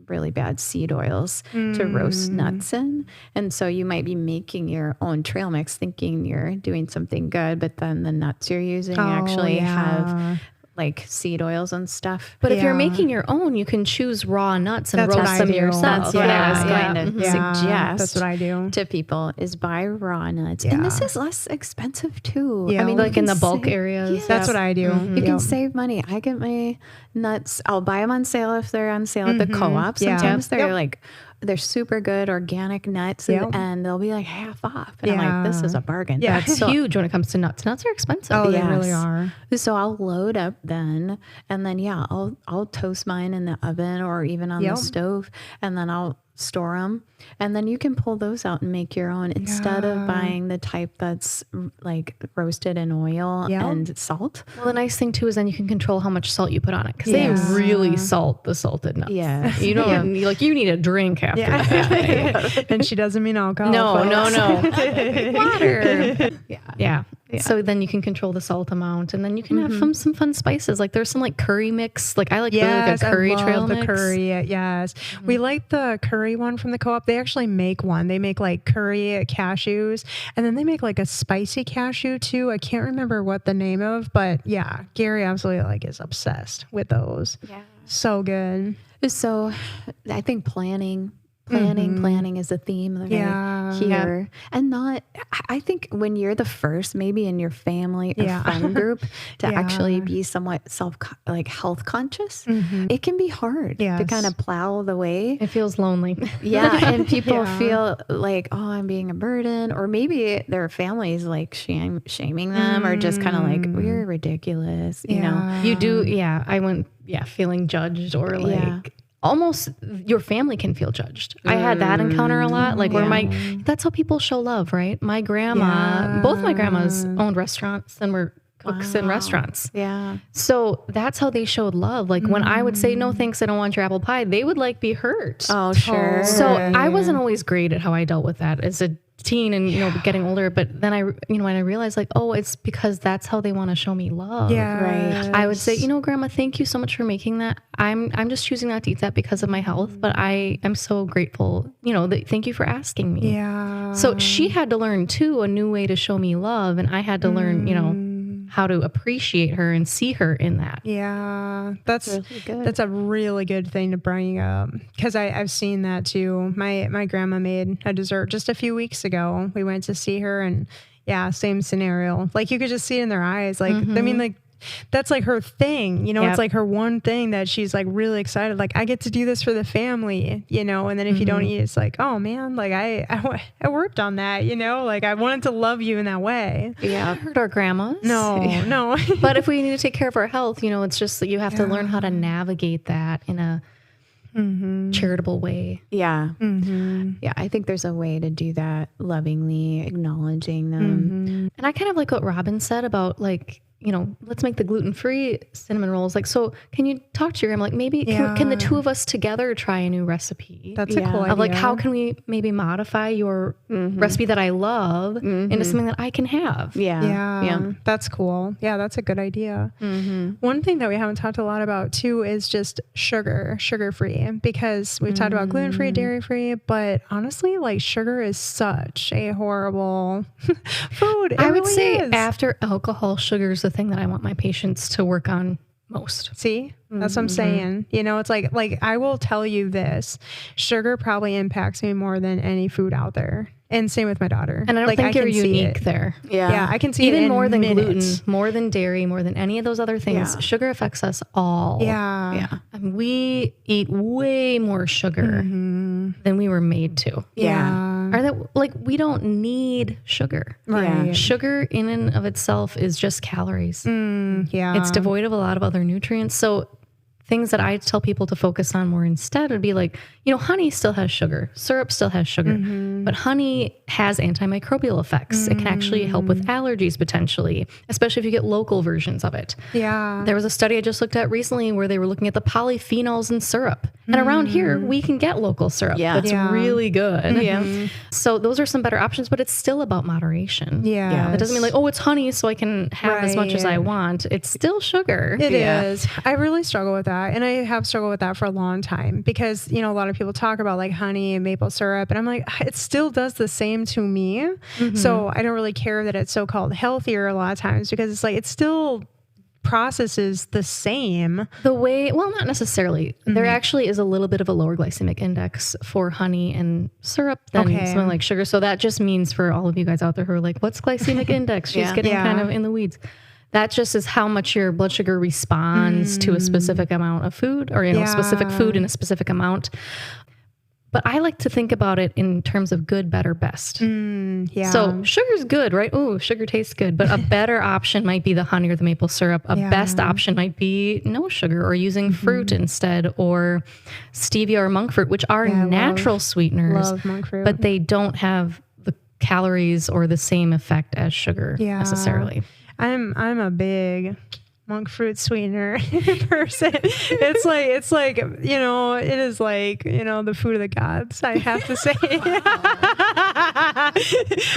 really bad seed oils to roast nuts in. And so you might be making your own trail mix thinking you're doing something good, but then the nuts you're using actually have like seed oils and stuff. But if you're making your own, you can choose raw nuts and roast them yourself. That's what I was going to suggest. That's what I do to people is buy raw nuts. And this is less expensive too. Yeah. I mean, like in the bulk areas. Yeah. That's what I do. You can save money. I get my nuts. I'll buy them on sale if they're on sale at the co-op. Sometimes they're like they're super good organic nuts, and they'll be like half off. And I'm like, this is a bargain. Yeah, that's huge when it comes to nuts. Nuts are expensive. Oh, they really are. So I'll load up then, and then I'll toast mine in the oven or even on the stove, and then I'll store them, and then you can pull those out and make your own instead of buying the type that's like roasted in oil and salt. Well, the nice thing too is then you can control how much salt you put on it, because they really salt the salted nuts. Yeah, you don't like, you need a drink after that. And she doesn't mean alcohol. No. Water. Yeah. So then you can control the salt amount, and then you can have some fun spices. Like there's some like curry mix. Like I like a curry trail mix. Curry. Yes. We like the curry one from the Co-op. They actually make one. They make like curry cashews, and then they make like a spicy cashew too. I can't remember what the name of, but yeah, Gary absolutely like is obsessed with those. Yeah. So good. So I think planning is a theme that I hear. And I think when you're the first, maybe in your family or friend group, to actually be somewhat health conscious, it can be hard to kind of plow the way. It feels lonely. And people feel like, oh, I'm being a burden, or maybe their families like shaming them, or just kind of like, we're ridiculous, you know? You do, I went, feeling judged, or like, almost your family can feel judged. I had that encounter a lot, like where that's how people show love, right? My grandma, both my grandmas owned restaurants and were cooks in restaurants. Yeah. So that's how they showed love. Like when I would say, no, thanks, I don't want your apple pie, they would like be hurt. Oh, sure. So I wasn't always great at how I dealt with that as a teen and, getting older. But then when I realized like, oh, it's because that's how they want to show me love. Yeah. Right. I would say, Grandma, thank you so much for making that. I'm just choosing not to eat that because of my health, but I'm so grateful, thank you for asking me. Yeah. So she had to learn too, a new way to show me love. And I had to learn, how to appreciate her and see her in that. Yeah, that's really good. That's a really good thing to bring up, because I've seen that too. My grandma made a dessert just a few weeks ago. We went to see her, and same scenario. Like you could just see it in their eyes. Like I mean, like that's like her thing, it's like her one thing that she's like really excited. Like I get to do this for the family, and then if you don't eat, it's like, oh man, like I worked on that, like I wanted to love you in that way. Yeah. Hurt our grandmas. No. But if we need to take care of our health, it's just that you have to learn how to navigate that in a charitable way. Yeah. Yeah. I think there's a way to do that lovingly, acknowledging them. And I kind of like what Robyn said about like, let's make the gluten-free cinnamon rolls. Like, so can you talk to your grandma? Like maybe can the two of us together try a new recipe? That's a cool idea. Of like, how can we maybe modify your recipe that I love into something that I can have? Yeah. That's cool. Yeah. That's a good idea. One thing that we haven't talked a lot about too is just sugar-free, because we've talked about gluten-free, dairy-free, but honestly, like sugar is such a horrible food. I would say after alcohol, sugar is the thing that I want my patients to work on most. See, that's what I'm saying. It's like I will tell you this, sugar probably impacts me more than any food out there. And same with my daughter. And I don't think you're unique there. Yeah, I can see even it in more than minutes. gluten, more than dairy, more than any of those other things. Sugar affects us all. Yeah. And we eat way more sugar than we were made to. Yeah. Or that like we don't need sugar. Right. Yeah. Sugar in and of itself is just calories. Yeah. It's devoid of a lot of other nutrients. So things that I tell people to focus on more instead would be like, honey still has sugar, syrup still has sugar, but honey has antimicrobial effects. It can actually help with allergies potentially, especially if you get local versions of it. Yeah. There was a study I just looked at recently where they were looking at the polyphenols in syrup. And around here, we can get local syrup that's really good. So those are some better options, but it's still about moderation. Yeah. That doesn't mean like, oh, it's honey, so I can have as much as I want. It's still sugar. It is. I really struggle with that. And I have struggled with that for a long time, because, a lot of people talk about like honey and maple syrup, and I'm like, it still does the same to me. So I don't really care that it's so-called healthier a lot of times, because it's like, it still processes the same. The way, well, not necessarily. There actually is a little bit of a lower glycemic index for honey and syrup than something like sugar. So that just means for all of you guys out there who are like, what's glycemic index? She's getting kind of in the weeds. That just is how much your blood sugar responds to a specific amount of food, or, specific food in a specific amount. But I like to think about it in terms of good, better, best. Yeah. So sugar's good, right? Oh, sugar tastes good. But a better option might be the honey or the maple syrup. A best option might be no sugar or using fruit instead, or stevia or monk fruit, which are natural sweeteners. Love monk fruit. But they don't have the calories or the same effect as sugar necessarily. I'm a big monk fruit sweetener person. It's like, you know, it is like, you know, the food of the gods, I have to say.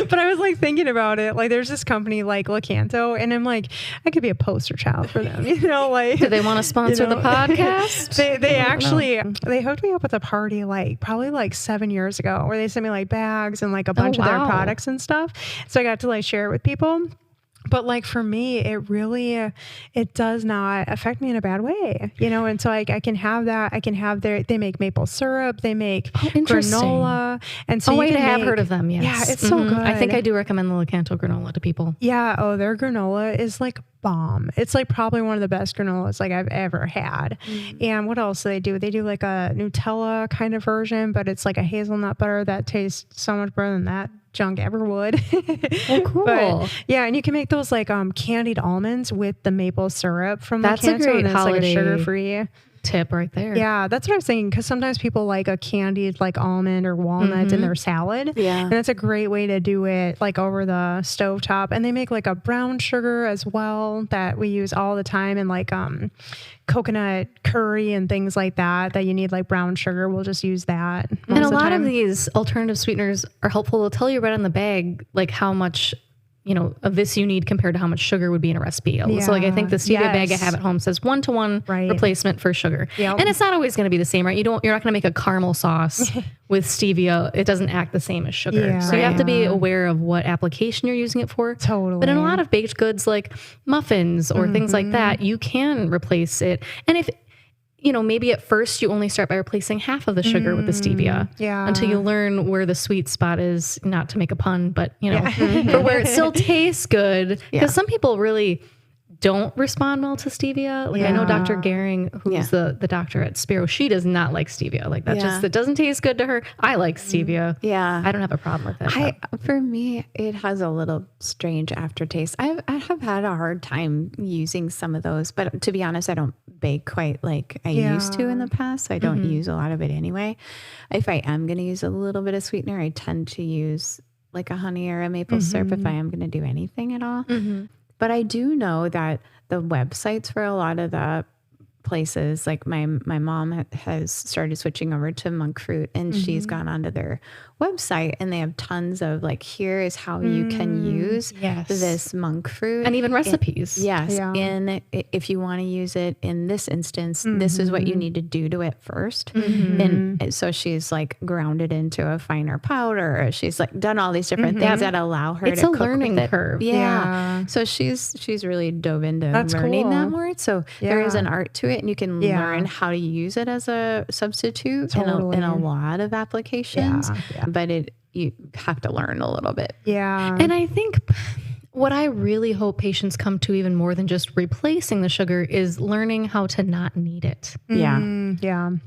But I was like thinking about it, like there's this company like Lakanto, and I'm like, I could be a poster child for them, you know, like. Do they want to sponsor the podcast? They actually, they hooked me up with a party like probably like 7 years ago, where they sent me like bags and like a bunch of their products and stuff. So I got to like share it with people. But like for me, it does not affect me in a bad way, you know? And so I can have that. I can have they make maple syrup, they make granola. And so I have heard of them. Yes. Yeah, it's so good. I think I do recommend the Lakanto granola to people. Yeah. Oh, their granola is like bomb. It's like probably one of the best granolas like I've ever had. And what else do they do? They do like a Nutella kind of version, but it's like a hazelnut butter that tastes so much better than that junk ever would. Oh, cool. But, yeah, and you can make those like candied almonds with the maple syrup from That's Lakanto, a great and it's holiday like a sugar-free tip right there. Yeah, that's what I was thinking, because sometimes people like a candied like almond or walnut in their salad. Yeah. And that's a great way to do it, like over the stovetop. And they make like a brown sugar as well that we use all the time, and like coconut curry and things like that you need like brown sugar. We'll just use that. And a lot of these alternative sweeteners are helpful. They'll tell you right on the bag, like how much, you know, of this you need compared to how much sugar would be in a recipe. Yeah. So like I think the stevia bag I have at home says 1-to-1 replacement for sugar. Yep. And it's not always going to be the same, right? You're not going to make a caramel sauce with stevia. It doesn't act the same as sugar. Yeah. So you have to be aware of what application you're using it for. Totally. But in a lot of baked goods like muffins or things like that, you can replace it. And if you know, maybe at first you only start by replacing half of the sugar with the stevia until you learn where the sweet spot is, not to make a pun, but you know, for where it still tastes good. Because some people really don't respond well to stevia. Like I know Dr. Gehring, who's the doctor at Sparrow, she does not like stevia. Like that just, it doesn't taste good to her. I like stevia. Yeah. I don't have a problem with it. For me, it has a little strange aftertaste. I have had a hard time using some of those, but to be honest, I don't bake quite like I used to in the past. So I don't use a lot of it anyway. If I am going to use a little bit of sweetener, I tend to use like a honey or a maple syrup if I am going to do anything at all. But I do know that the websites for a lot of the places, like my mom has started switching over to monk fruit, and she's gone onto their website, and they have tons of like, here is how you can use this monk fruit, and even recipes. If you want to use it in this instance, this is what you need to do to it first. And so she's like ground it into a finer powder. She's like done all these different things that allow her to cook learning with it. curve. So she's really dove into learning that more. So there is an art to it, and you can learn how to use it as a substitute in a lot of applications. But you have to learn a little bit. And I think what I really hope patients come to, even more than just replacing the sugar, is learning how to not need it.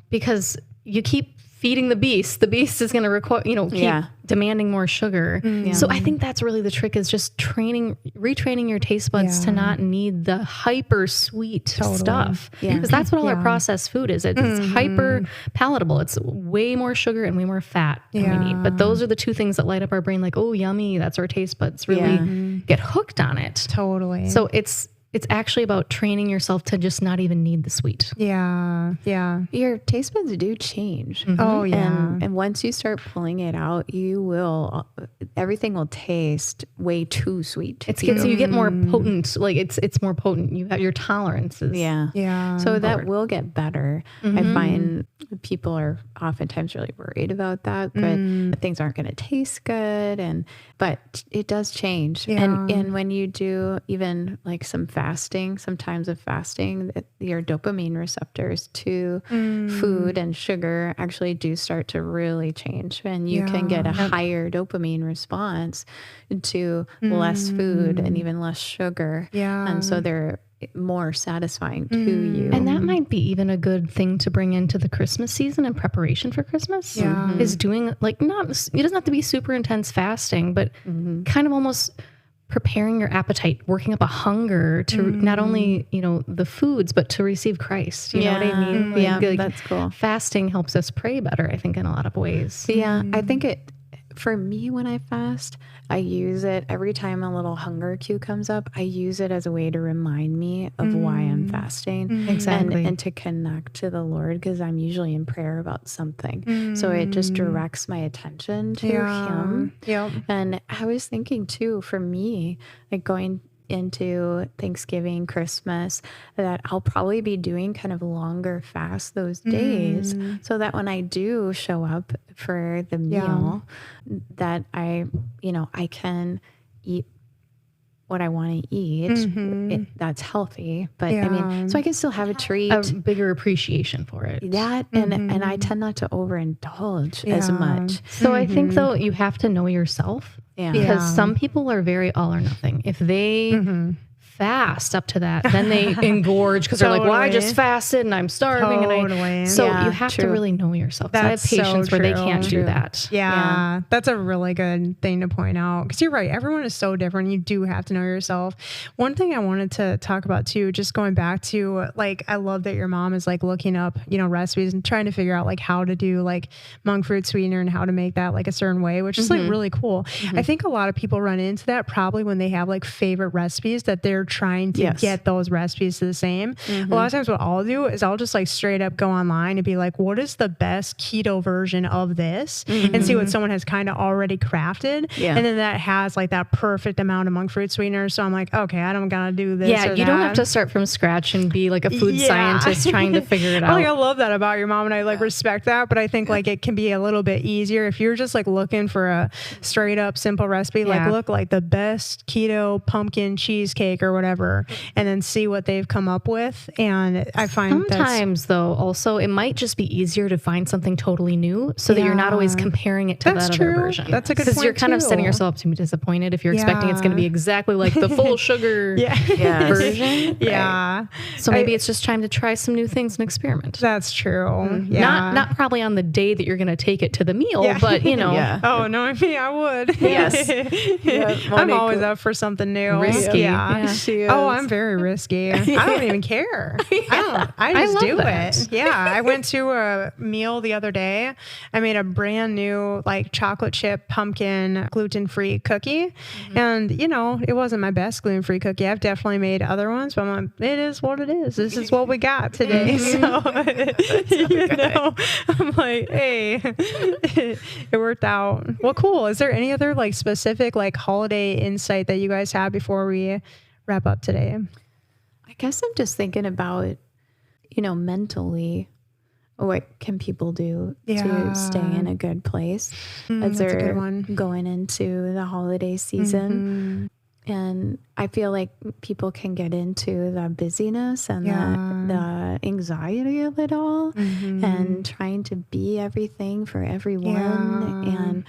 Because you keep feeding the beast. The beast is going to require, keep demanding more sugar. So I think that's really the trick, is just retraining your taste buds to not need the hyper sweet stuff. Because that's what all our processed food is. It's hyper palatable. It's way more sugar and way more fat than we need. But those are the two things that light up our brain, like, oh, yummy. That's our taste buds really get hooked on it. Totally. So it's actually about training yourself to just not even need the sweet. Your taste buds do change. Oh, yeah. And once you start pulling it out, everything will taste way too sweet. So you get more potent, like it's more potent. You have your tolerances. So that will get better. I find people are oftentimes really worried about that, but things aren't going to taste good. But it does change. And when you do even like some times of fasting, your dopamine receptors to food and sugar actually do start to really change, and you can get a higher dopamine response to less food and even less sugar. And so more satisfying to you. And that might be even a good thing to bring into the Christmas season in preparation for Christmas. Is doing like it doesn't have to be super intense fasting, but kind of almost preparing your appetite, working up a hunger to not only, the foods, but to receive Christ. You know what I mean? Like, that's cool. Fasting helps us pray better, I think, in a lot of ways. Yeah, I think for me, when I fast, I use it every time a little hunger cue comes up. I use it as a way to remind me of why I'm fasting. Exactly. And to connect to the Lord, because I'm usually in prayer about something. So it just directs my attention to Him. Yep. And I was thinking too, for me, like going into Thanksgiving, Christmas, that I'll probably be doing kind of longer fasts those days, so that when I do show up for the meal, that I can eat what I want to eat. That's healthy, but I mean, so I can still have a treat, a bigger appreciation for it. That and I tend not to overindulge as much. So I think though you have to know yourself. Yeah. Because some people are very all or nothing. If they fast up to that, then they engorge because they're like, well, I just fasted and I'm starving. So you have to really know yourself. I have patients where they can't do that. Yeah, that's a really good thing to point out, because you're right. Everyone is so different. You do have to know yourself. One thing I wanted to talk about too, just going back to like, I love that your mom is like looking up, recipes and trying to figure out like how to do like monk fruit sweetener and how to make that like a certain way, which is like really cool. I think a lot of people run into that probably when they have like favorite recipes that they're trying to get those recipes to the same. A lot of times what I'll do is I'll just like straight up go online and be like, what is the best keto version of this, and see what someone has kind of already crafted. And then that has like that perfect amount of monk fruit sweetener. So I'm like, okay, I don't gotta do this. Yeah, you don't have to start from scratch and be like a food scientist trying to figure it out. Like, I love that about your mom, and I like respect that, but I think like it can be a little bit easier if you're just like looking for a straight up simple recipe, like look like the best keto pumpkin cheesecake or whatever, and then see what they've come up with. And I find sometimes though also it might just be easier to find something totally new, so that you're not always comparing it to that other version. That's a good point, because you're kind of setting yourself up to be disappointed if you're expecting it's going to be exactly like the full sugar version. So maybe it's just time to try some new things and experiment. That's true. Not probably on the day that you're going to take it to the meal, but Oh no, I would. I'm always up for something new. Risky. I'm very risky. I don't even care. I just do it. I went to a meal the other day. I made a brand new like chocolate chip pumpkin gluten-free cookie. And it wasn't my best gluten-free cookie. I've definitely made other ones, but I'm like, it is what it is. This is what we got today. So I'm like, hey, it worked out. Well, cool. Is there any other like specific like holiday insight that you guys have before we wrap up today? I guess I'm just thinking about, mentally, what can people do to stay in a good place as they're going into the holiday season. And I feel like people can get into the busyness and the anxiety of it all, and trying to be everything for everyone.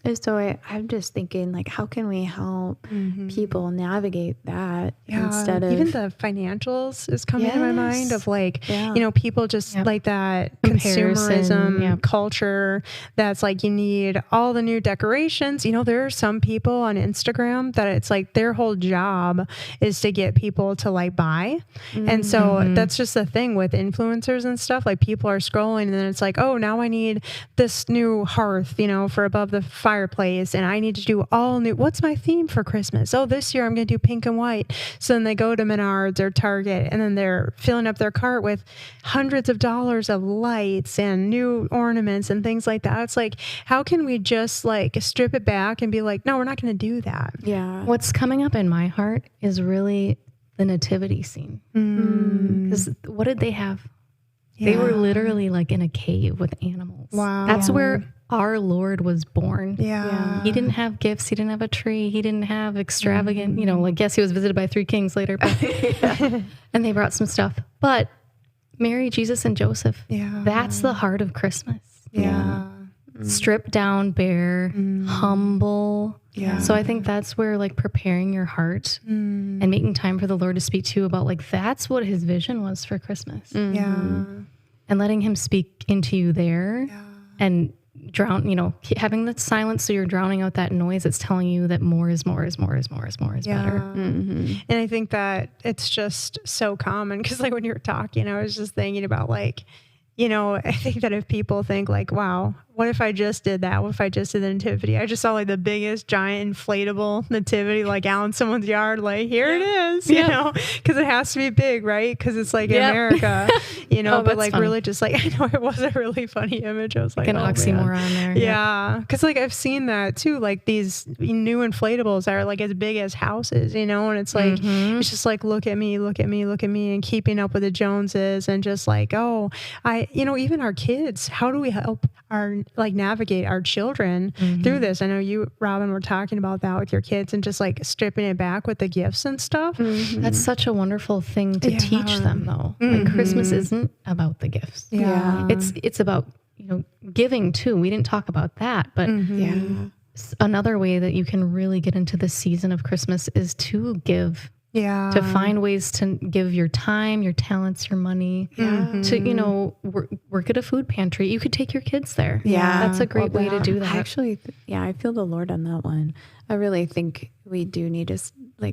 And so I'm just thinking, like, how can we help people navigate that instead of... Even the financials is coming to my mind of like, people just like that consumerism culture that's like, you need all the new decorations. There are some people on Instagram that it's like their whole job is to get people to like buy. And so that's just the thing with influencers and stuff. Like, people are scrolling and then it's like, oh, now I need this new hearth, for above the fireplace, and I need to do all new. What's my theme for Christmas? Oh, this year I'm going to do pink and white. So then they go to Menards or Target, and then they're filling up their cart with hundreds of dollars of lights and new ornaments and things like that. It's like, how can we just like strip it back and be like, no, we're not going to do that. What's coming up in my heart is really the nativity scene. Because what did they have? They were literally like in a cave with animals. Wow. That's where our Lord was born. Yeah. He didn't have gifts. He didn't have a tree. He didn't have extravagant, yes, he was visited by 3 kings later, but, and they brought some stuff. But Mary, Jesus, and Joseph, that's the heart of Christmas. stripped down, bare, humble. Yeah. So I think that's where like preparing your heart and making time for the Lord to speak to you about like, that's what his vision was for Christmas. Yeah. And letting him speak into you there and drown, having that silence. So you're drowning out that noise. That's telling you that more is better. And I think that it's just so common because like when you were talking, I was just thinking about like, I think that if people think like, wow, what if I just did that? What if I just did the nativity? I just saw like the biggest giant inflatable nativity like out in someone's yard. Like, here it is, because it has to be big, right? Because it's like America, but like funny. Really just like, I know it was a really funny image. I was like, an oxymoron there. Yeah. Because like I've seen that too, like these new inflatables that are like as big as houses, and it's like, it's just like, look at me, and keeping up with the Joneses and just like, even our kids, how do we help navigate our children through this? I know you, Robyn, were talking about that with your kids and just like stripping it back with the gifts and stuff. That's such a wonderful thing to teach them though. Like Christmas isn't about the gifts. It's about, giving too. We didn't talk about that, but another way that you can really get into the season of Christmas is to give. To find ways to give your time, your talents, your money to, work at a food pantry. You could take your kids there. Yeah. That's a great way to do that. Actually, I feel the Lord on that one. I really think we do need to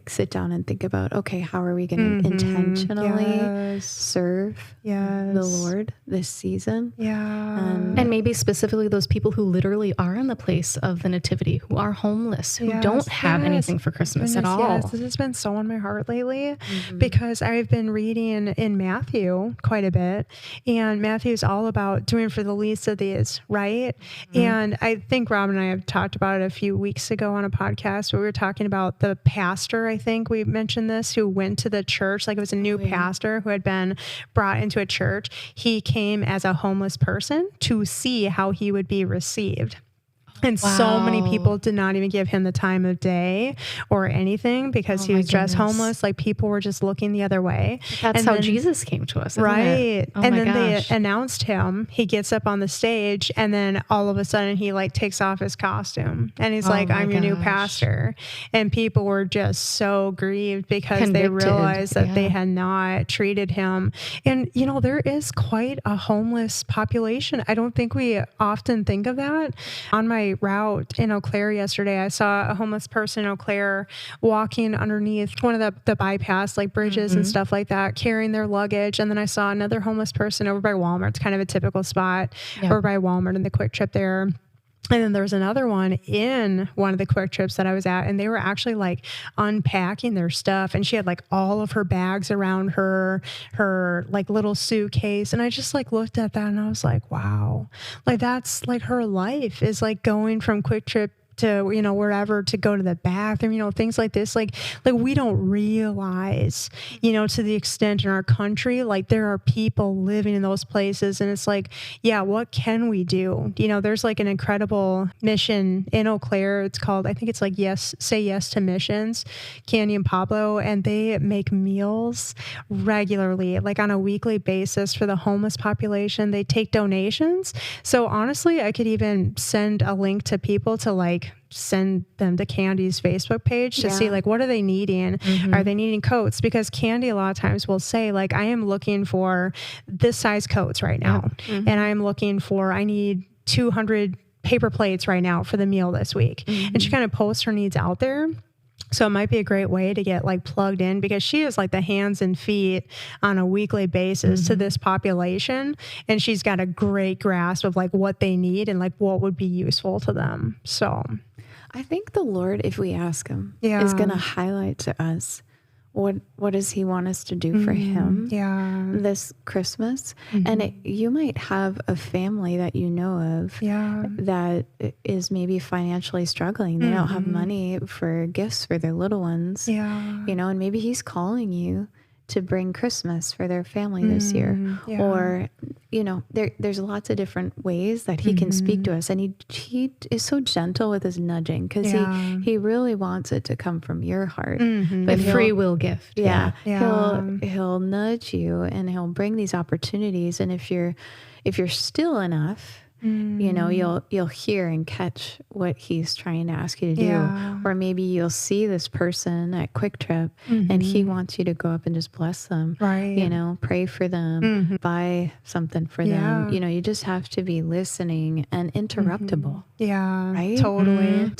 sit down and think about, okay, how are we going to intentionally serve the Lord this season? And maybe specifically those people who literally are in the place of the nativity, who are homeless, who don't have anything for Christmas at all. Yes, this has been so on my heart lately because I've been reading in Matthew quite a bit, and Matthew's all about doing for the least of these, right? And I think Robyn and I have talked about it a few weeks ago on a podcast where we were talking about the pastor, I think we mentioned this, who went to the church, like it was a new pastor who had been brought into a church. He came as a homeless person to see how he would be received. And so many people did not even give him the time of day or anything because he was dressed homeless. Like people were just looking the other way. That's how Jesus came to us, isn't it? And then they announced him. He gets up on the stage and then all of a sudden he like takes off his costume and he's like, I'm your new pastor. And people were just so grieved because they realized that they had not treated him. And, there is quite a homeless population. I don't think we often think of that. On my route in Eau Claire yesterday, I saw a homeless person in Eau Claire walking underneath one of the bypass like bridges and stuff like that, carrying their luggage. And then I saw another homeless person over by Walmart. It's kind of a typical spot over by Walmart in the Quick Trip there. And then there was another one in one of the Quick Trips that I was at, and they were actually like unpacking their stuff, and she had like all of her bags around her like little suitcase. And I just like looked at that and I was like, wow, like that's like her life is like going from Quick Trip to, wherever to go to the bathroom, things like this. Like we don't realize, to the extent in our country, like there are people living in those places. And it's like, what can we do? There's like an incredible mission in Eau Claire. It's called, I think it's like Say Yes to Missions, Candy and Pablo. And they make meals regularly, like on a weekly basis for the homeless population. They take donations. So honestly, I could even send a link to people to like send them to Candy's Facebook page to see like, what are they needing? Are they needing coats? Because Candy a lot of times will say like, I am looking for this size coats right now. And I need 200 paper plates right now for the meal this week. And she kind of posts her needs out there. So it might be a great way to get like plugged in because she is like the hands and feet on a weekly basis to this population. And she's got a great grasp of like what they need and like what would be useful to them. So I think the Lord, if we ask him, is going to highlight to us what does he want us to do for him this Christmas. And you might have a family that you know of that is maybe financially struggling. They don't have money for gifts for their little ones, and maybe he's calling you to bring Christmas for their family this year. Or, there's lots of different ways that he can speak to us. And he is so gentle with his nudging because he really wants it to come from your heart. But free will gift. He'll nudge you and he'll bring these opportunities. And if you're still enough you know, you'll hear and catch what he's trying to ask you to do. Or maybe you'll see this person at Quick Trip and he wants you to go up and just bless them, you know, pray for them, buy something for them. You know, you just have to be listening and interruptible. Right? Totally.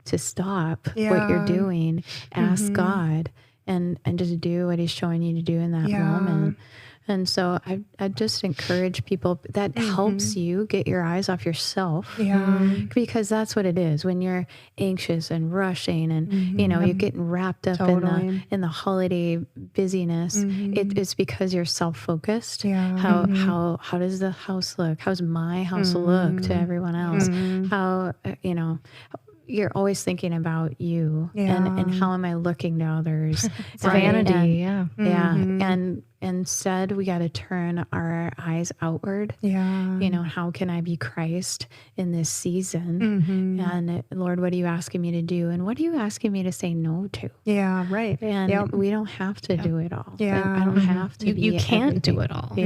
To stop what you're doing, ask God and just do what he's showing you to do in that moment. And so I just encourage people that helps you get your eyes off yourself. Because that's what it is when you're anxious and rushing and, you know, you're getting wrapped up in the holiday busyness. It's because you're self-focused. How does the house look? How's my house look to everyone else? How, you know, you're always thinking about you and how am I looking to others? It's vanity. And instead we got to turn our eyes outward. You know, how can I be Christ in this season? And Lord, what are you asking me to do? And what are you asking me to say no to? And we don't have to do it all. I don't have to. You can't do it all.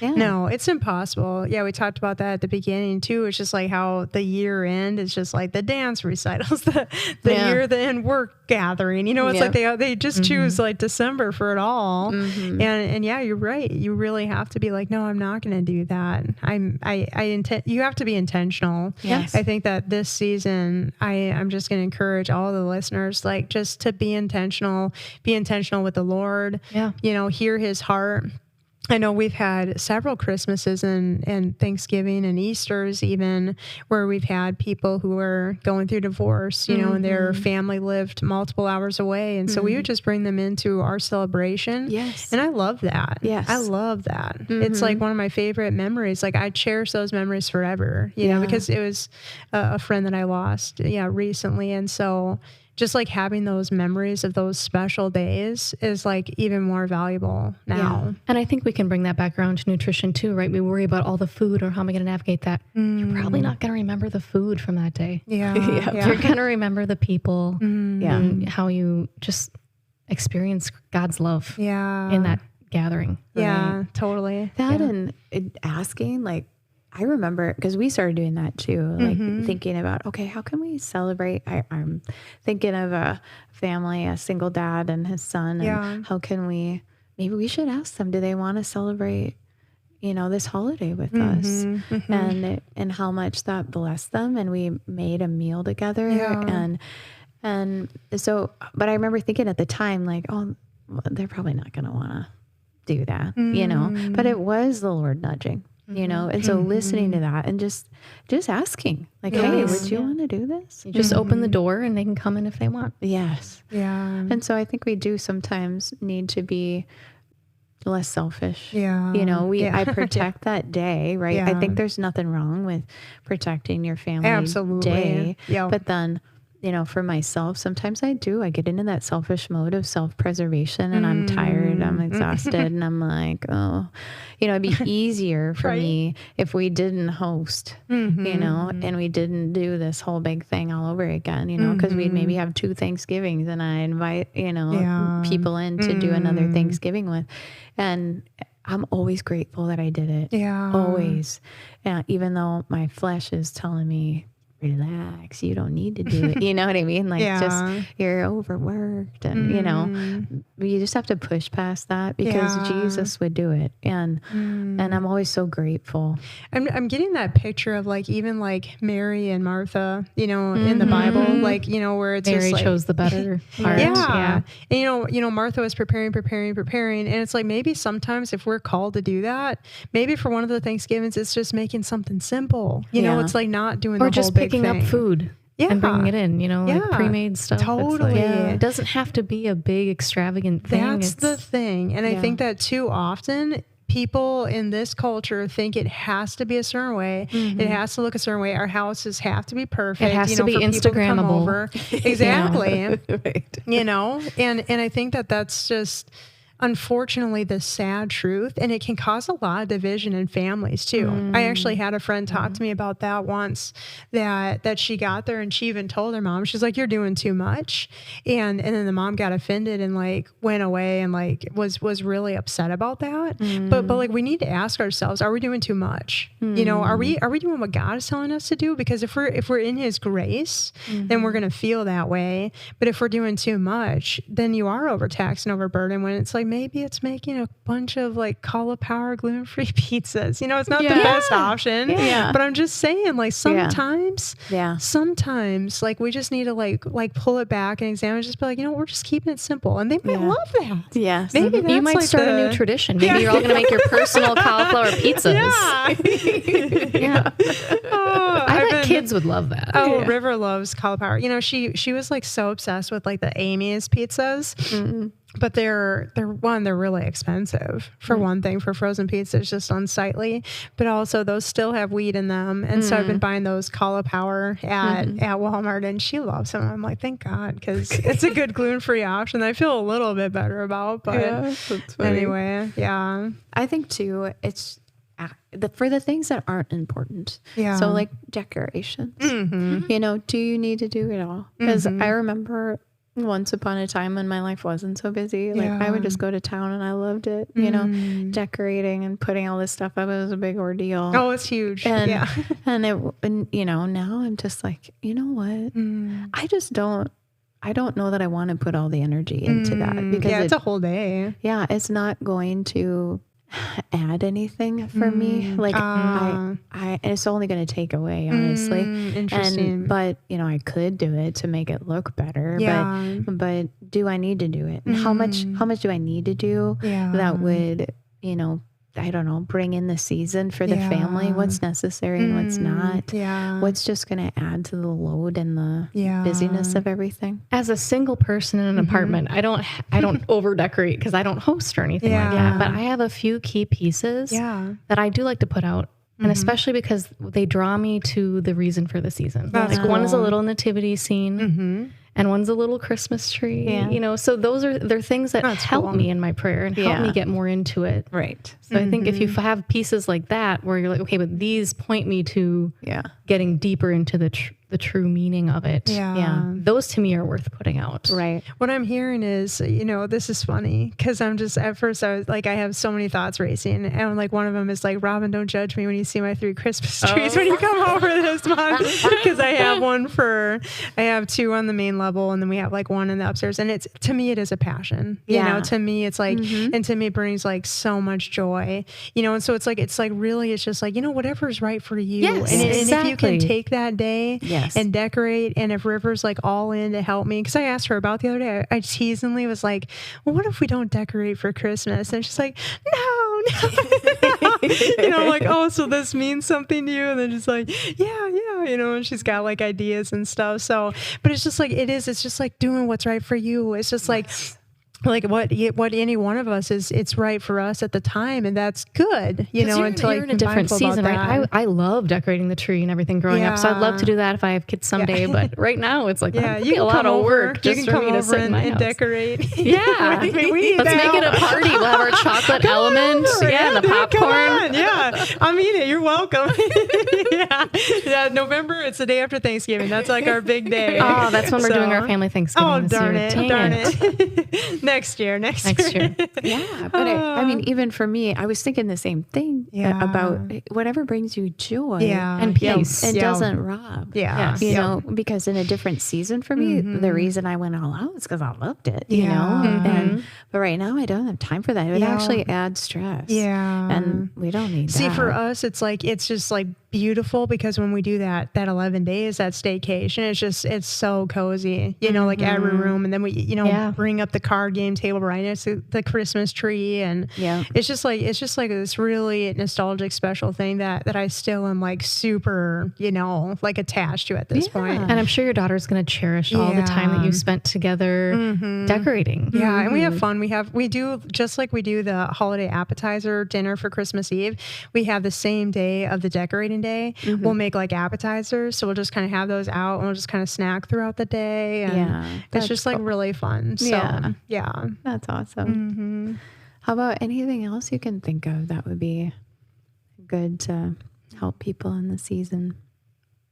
No, it's impossible. We talked about that at the beginning too. It's just like how the year end is just like the dance recitals, the year end work gathering. You know, it's like they just choose like December for it all. And you're right. You really have to be like, no, I'm not going to do that. You have to be intentional. I think that this season, I'm just going to encourage all the listeners, like just to be intentional with the Lord, you know, hear his heart. I know we've had several Christmases and Thanksgiving and Easters even where we've had people who are going through divorce, you know, and their family lived multiple hours away. And so we would just bring them into our celebration. And I love that. I love that. It's like one of my favorite memories. Like I cherish those memories forever, you know, because it was a friend that I lost recently. And so just like having those memories of those special days is like even more valuable now. And I think we can bring that back around to nutrition too, right? We worry about all the food or how am I going to navigate that? You're probably not going to remember the food from that day. You're going to remember the people and how you just experience God's love in that gathering. Totally. That and asking, like, I remember, because we started doing that too, like thinking about, okay, how can we celebrate? I'm thinking of a family, a single dad and his son, and how can maybe we should ask them, do they want to celebrate, you know, this holiday with us? And how much that blessed them. And we made a meal together. And so, but I remember thinking at the time, like, oh, well, they're probably not going to want to do that, you know, but it was the Lord nudging. You know, and so listening to that and just asking, like, hey, would you want to do this? You just open the door and they can come in if they want. And so I think we do sometimes need to be less selfish. You know, I protect that day, right? I think there's nothing wrong with protecting your family day. But then, you know, for myself, sometimes I get into that selfish mode of self-preservation and I'm tired, I'm exhausted, and I'm like, oh, you know, it'd be easier for me if we didn't host, you know, and we didn't do this whole big thing all over again, you know, because we'd maybe have 2 Thanksgivings and I invite, you know, people in to do another Thanksgiving with. And I'm always grateful that I did it. Always. Even though my flesh is telling me, relax, you don't need to do it. You know what I mean? Like just you're overworked and you know, you just have to push past that because Jesus would do it. And I'm always so grateful. I'm getting that picture of like even like Mary and Martha, you know, in the Bible, like, you know, where it's Mary just like, chose the better part. And you know, Martha was preparing. And it's like maybe sometimes if we're called to do that, maybe for one of the Thanksgivings, it's just making something simple. You know, it's like not doing or the whole big picking up food and bringing it in, you know, like pre-made stuff. Totally. Like, it doesn't have to be a big extravagant thing. That's the thing. And I think that too often people in this culture think it has to be a certain way. It has to look a certain way. Our houses have to be perfect. It has to be Instagrammable. Exactly. You know, and I think that that's just, unfortunately the sad truth, and it can cause a lot of division in families too. I actually had a friend talk to me about that once, that she got there and she even told her mom, she's like, you're doing too much. And then the mom got offended and like went away and like was really upset about that. But like we need to ask ourselves, are we doing too much? You know, are we doing what God is telling us to do? Because if we're in his grace, then we're going to feel that way. But if we're doing too much, then you are overtaxed and overburdened, when it's like, maybe it's making a bunch of like cauliflower gluten-free pizzas. You know, it's not the best option, but I'm just saying, like, sometimes like we just need to like pull it back and examine, just be like, you know, we're just keeping it simple, and they might love that. Yes. Maybe that's you might like start a new tradition. Maybe you're all going to make your personal cauliflower pizzas. I bet kids would love that. Oh, River loves cauliflower. You know, she was like so obsessed with like the Amy's pizzas. But they're really expensive. For one thing, for frozen pizza, it's just unsightly. But also, those still have wheat in them, and so I've been buying those cauliflower at Walmart, and she loves them. I'm like, thank God, because it's a good gluten-free option that I feel a little bit better about. But anyway, I think too, it's for the things that aren't important. So like decorations. You know, do you need to do it all? Because I remember once upon a time when my life wasn't so busy, like I would just go to town and I loved it, you know, decorating and putting all this stuff up. It was a big ordeal. Oh, it's huge. And, and you know, now I'm just like, you know what? I don't know that I want to put all the energy into that, because it's a whole day. Yeah. It's not going to add anything for me. Like it's only going to take away, honestly. Interesting. But you know, I could do it to make it look better. But do I need to do it? And how much do I need to do that would, you know, I don't know, bring in the season for the family? What's necessary and what's not? What's just going to add to the load and the busyness of everything? As a single person in an apartment, I don't over decorate because I don't host or anything like that. But I have a few key pieces that I do like to put out. And especially because they draw me to the reason for the season. Like one is a little nativity scene. And one's a little Christmas tree, you know, so they're things that help me in my prayer and help me get more into it. Right. So I think if you have pieces like that where you're like, okay, but these point me to getting deeper into the true meaning of it. Those to me are worth putting out. Right. What I'm hearing is, you know, this is funny because I'm just, at first I was like, I have so many thoughts racing, and like one of them is like, Robyn, don't judge me when you see my 3 Christmas trees when you come over this month, because I have 2 on the main level, and then we have like 1 in the upstairs, and it's, to me, it is a passion. You know, to me it's like, and to me it brings like so much joy, you know, and so it's like really, it's just like, you know, whatever's right for you. And if you can take that day and decorate, and if River's like all in to help me, because I asked her about the other day, I teasingly was like, well, what if we don't decorate for Christmas? And she's like, no. You know, I'm like, oh, so this means something to you? And then she's like, yeah, you know, and she's got like ideas and stuff. So, but it's just like, it's just like doing what's right for you. It's just like what any one of us is, it's right for us at the time, and that's good, you know, until you're in a different season, right? I love decorating the tree and everything growing up, so I'd love to do that if I have kids someday. But right now it's like that'd be a lot of work just for me to sit in my house. Decorate. Yeah, let's make it a party. We'll have our chocolate element, and the popcorn. I mean it. You're welcome. November. It's the day after Thanksgiving. That's like our big day. Oh, that's when we're doing our family Thanksgiving. Oh, this darn year. it. Next year. Yeah, but I mean, even for me, I was thinking the same thing about whatever brings you joy and peace and doesn't rob. You know, because in a different season for me, the reason I went all out is because I loved it. You know, but right now I don't have time for that. It would actually add stress. And we don't need that. See, for us, it's just like beautiful, because when we do that 11 days, that staycation, it's so cozy, you know, like every room, and then we, you know, bring up the card game table right next to the Christmas tree, and it's just like this really nostalgic, special thing that I still am like super, you know, like attached to at this point. And I'm sure your daughter's going to cherish all the time that you spent together decorating. And we have fun. We do just like we do the holiday appetizer dinner for Christmas Eve. We have the same day of the decorating day. day, we'll make like appetizers. So we'll just kind of have those out and we'll just kind of snack throughout the day. And it's just like really fun. So yeah. That's awesome. How about anything else you can think of that would be good to help people in the season?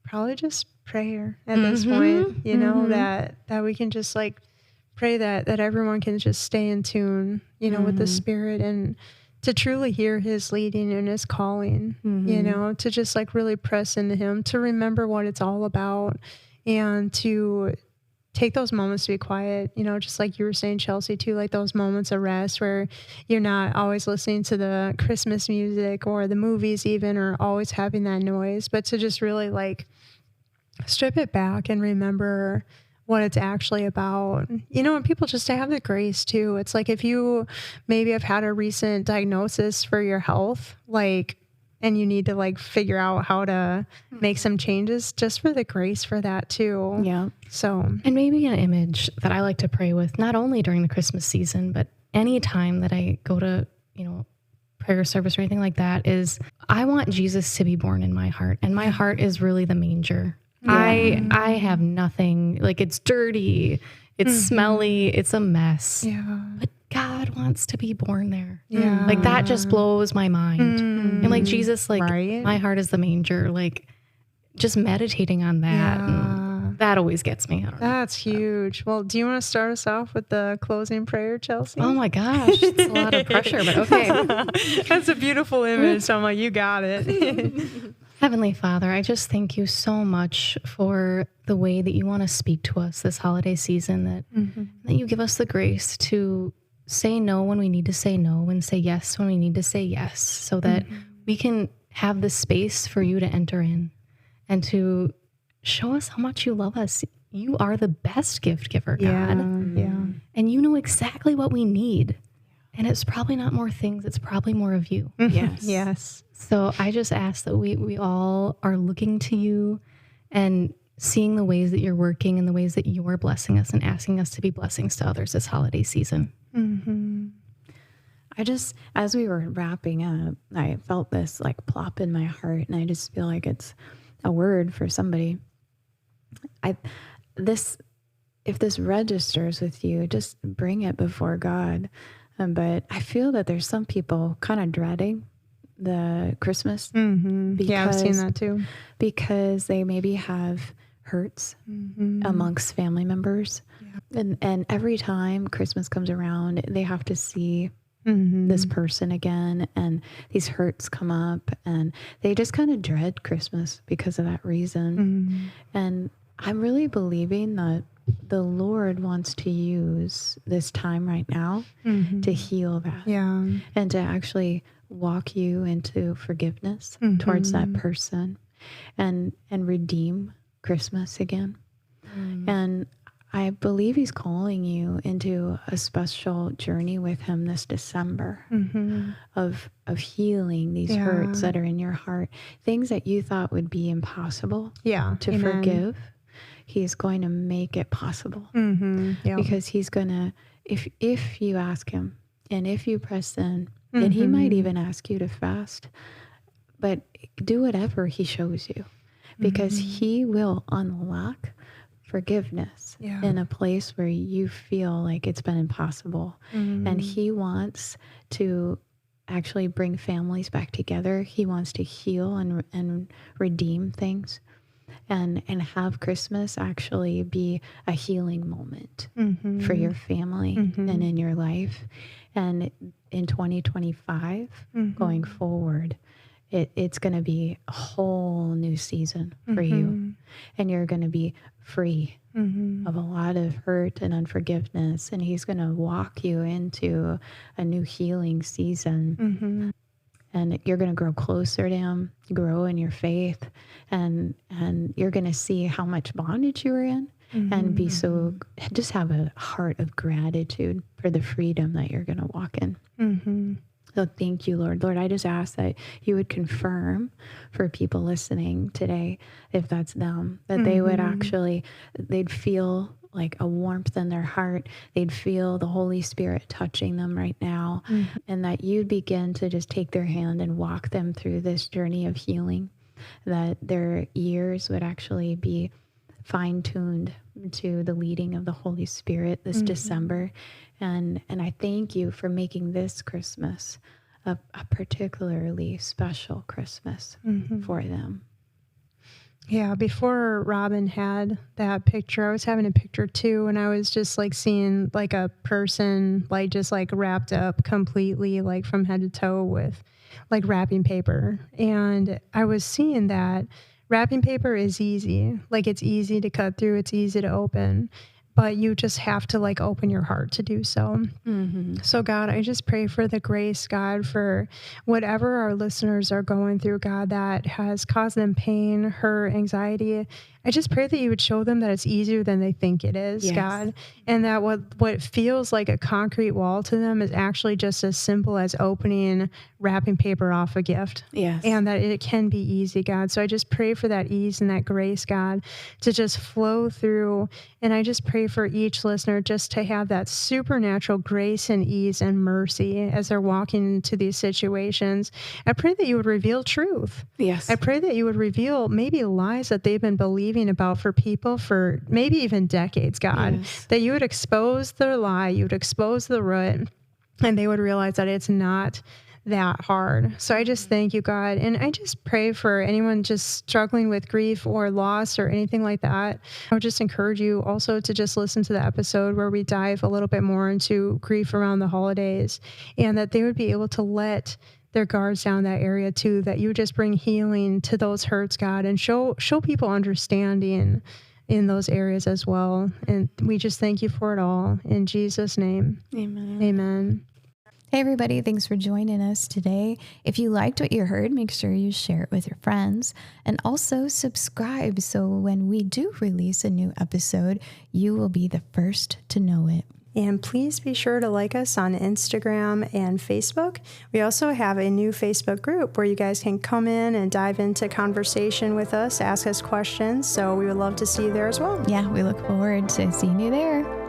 Probably just prayer at this point, you know, that we can just like pray that everyone can just stay in tune, you know, with the Spirit and to truly hear his leading and his calling, you know, to just like really press into him, to remember what it's all about and to take those moments to be quiet, you know, just like you were saying, Chelsi, too, like those moments of rest where you're not always listening to the Christmas music or the movies even, or always having that noise, but to just really like strip it back and remember what it's actually about, you know, and people just to have the grace too. It's like, if you maybe have had a recent diagnosis for your health, like, and you need to like figure out how to make some changes, just for the grace for that too. Yeah. So, and maybe an image that I like to pray with, not only during the Christmas season, but any time that I go to, you know, prayer service or anything like that, is I want Jesus to be born in my heart. And my heart is really the manger. Yeah. I have nothing, like it's dirty, it's smelly, it's a mess. Yeah. But God wants to be born there. Yeah. Like that just blows my mind. And like Jesus, like my heart is the manger, like just meditating on that. And that always gets me. I don't know. That's huge. Well, do you want to start us off with the closing prayer, Chelsi? Oh my gosh, it's a lot of pressure, but okay. That's a beautiful image. So I'm like, you got it. Heavenly Father, I just thank you so much for the way that you want to speak to us this holiday season, that you give us the grace to say no when we need to say no and say yes when we need to say yes, so that we can have the space for you to enter in and to show us how much you love us. You are the best gift giver, God. Yeah. And you know exactly what we need. And it's probably not more things, it's probably more of you. Yes. Yes. So I just ask that we all are looking to you and seeing the ways that you're working and the ways that you are blessing us and asking us to be blessings to others this holiday season. I just, as we were wrapping up, I felt this like plop in my heart, and I just feel like it's a word for somebody. If this registers with you, just bring it before God. But I feel that there's some people kind of dreading the Christmas. Yeah, I've seen that too. Because they maybe have hurts amongst family members. Yeah. And every time Christmas comes around, they have to see this person again, and these hurts come up, and they just kind of dread Christmas because of that reason. And I'm really believing that the Lord wants to use this time right now to heal that. Yeah. And to actually walk you into forgiveness towards that person and redeem Christmas again. And I believe he's calling you into a special journey with him this December of healing these hurts that are in your heart, things that you thought would be impossible to forgive. He's going to make it possible because he's going to, if you ask him and if you press in, and he might even ask you to fast, but do whatever he shows you, because he will unlock forgiveness in a place where you feel like it's been impossible. And he wants to actually bring families back together. He wants to heal and redeem things. And have Christmas actually be a healing moment for your family and in your life. And in 2025, going forward, it's going to be a whole new season for you. And you're going to be free of a lot of hurt and unforgiveness. And he's going to walk you into a new healing season. And you're going to grow closer to him, grow in your faith, and you're going to see how much bondage you were in, and just have a heart of gratitude for the freedom that you're going to walk in. So thank you, Lord. Lord, I just ask that you would confirm for people listening today, if that's them, that they would they'd feel like a warmth in their heart. They'd feel the Holy Spirit touching them right now, and that you'd begin to just take their hand and walk them through this journey of healing. that their ears would actually be fine-tuned to the leading of the Holy Spirit this December. And I thank you for making this Christmas a particularly special Christmas for them. Yeah, before Robyn had that picture, I was having a picture too, and I was just like seeing like a person like just like wrapped up completely like from head to toe with like wrapping paper. And I was seeing that wrapping paper is easy. Like it's easy to cut through, it's easy to open, but you just have to like open your heart to do so. So God, I just pray for the grace, God, for whatever our listeners are going through, God, that has caused them pain, hurt, anxiety. I just pray that you would show them that it's easier than they think it is, God, and that what feels like a concrete wall to them is actually just as simple as opening wrapping paper off a gift. And that it can be easy, God. So I just pray for that ease and that grace, God, to just flow through. And I just pray for each listener just to have that supernatural grace and ease and mercy as they're walking into these situations. I pray that you would reveal truth. I pray that you would reveal maybe lies that they've been believing about for people for maybe even decades, God, that you would expose their lie, you would expose the root, and they would realize that it's not that hard. So I just thank you, God. And I just pray for anyone just struggling with grief or loss or anything like that. I would just encourage you also to just listen to the episode where we dive a little bit more into grief around the holidays, and that they would be able to let their guards down that area too, that you would just bring healing to those hurts, God, and show people understanding in those areas as well. And we just thank you for it all. In Jesus' name. Amen. Amen. Hey everybody, thanks for joining us today. If you liked what you heard, make sure you share it with your friends, and also subscribe so when we do release a new episode, you will be the first to know it. And please be sure to like us on Instagram and Facebook. We also have a new Facebook group where you guys can come in and dive into conversation with us, ask us questions. So we would love to see you there as well. Yeah, we look forward to seeing you there.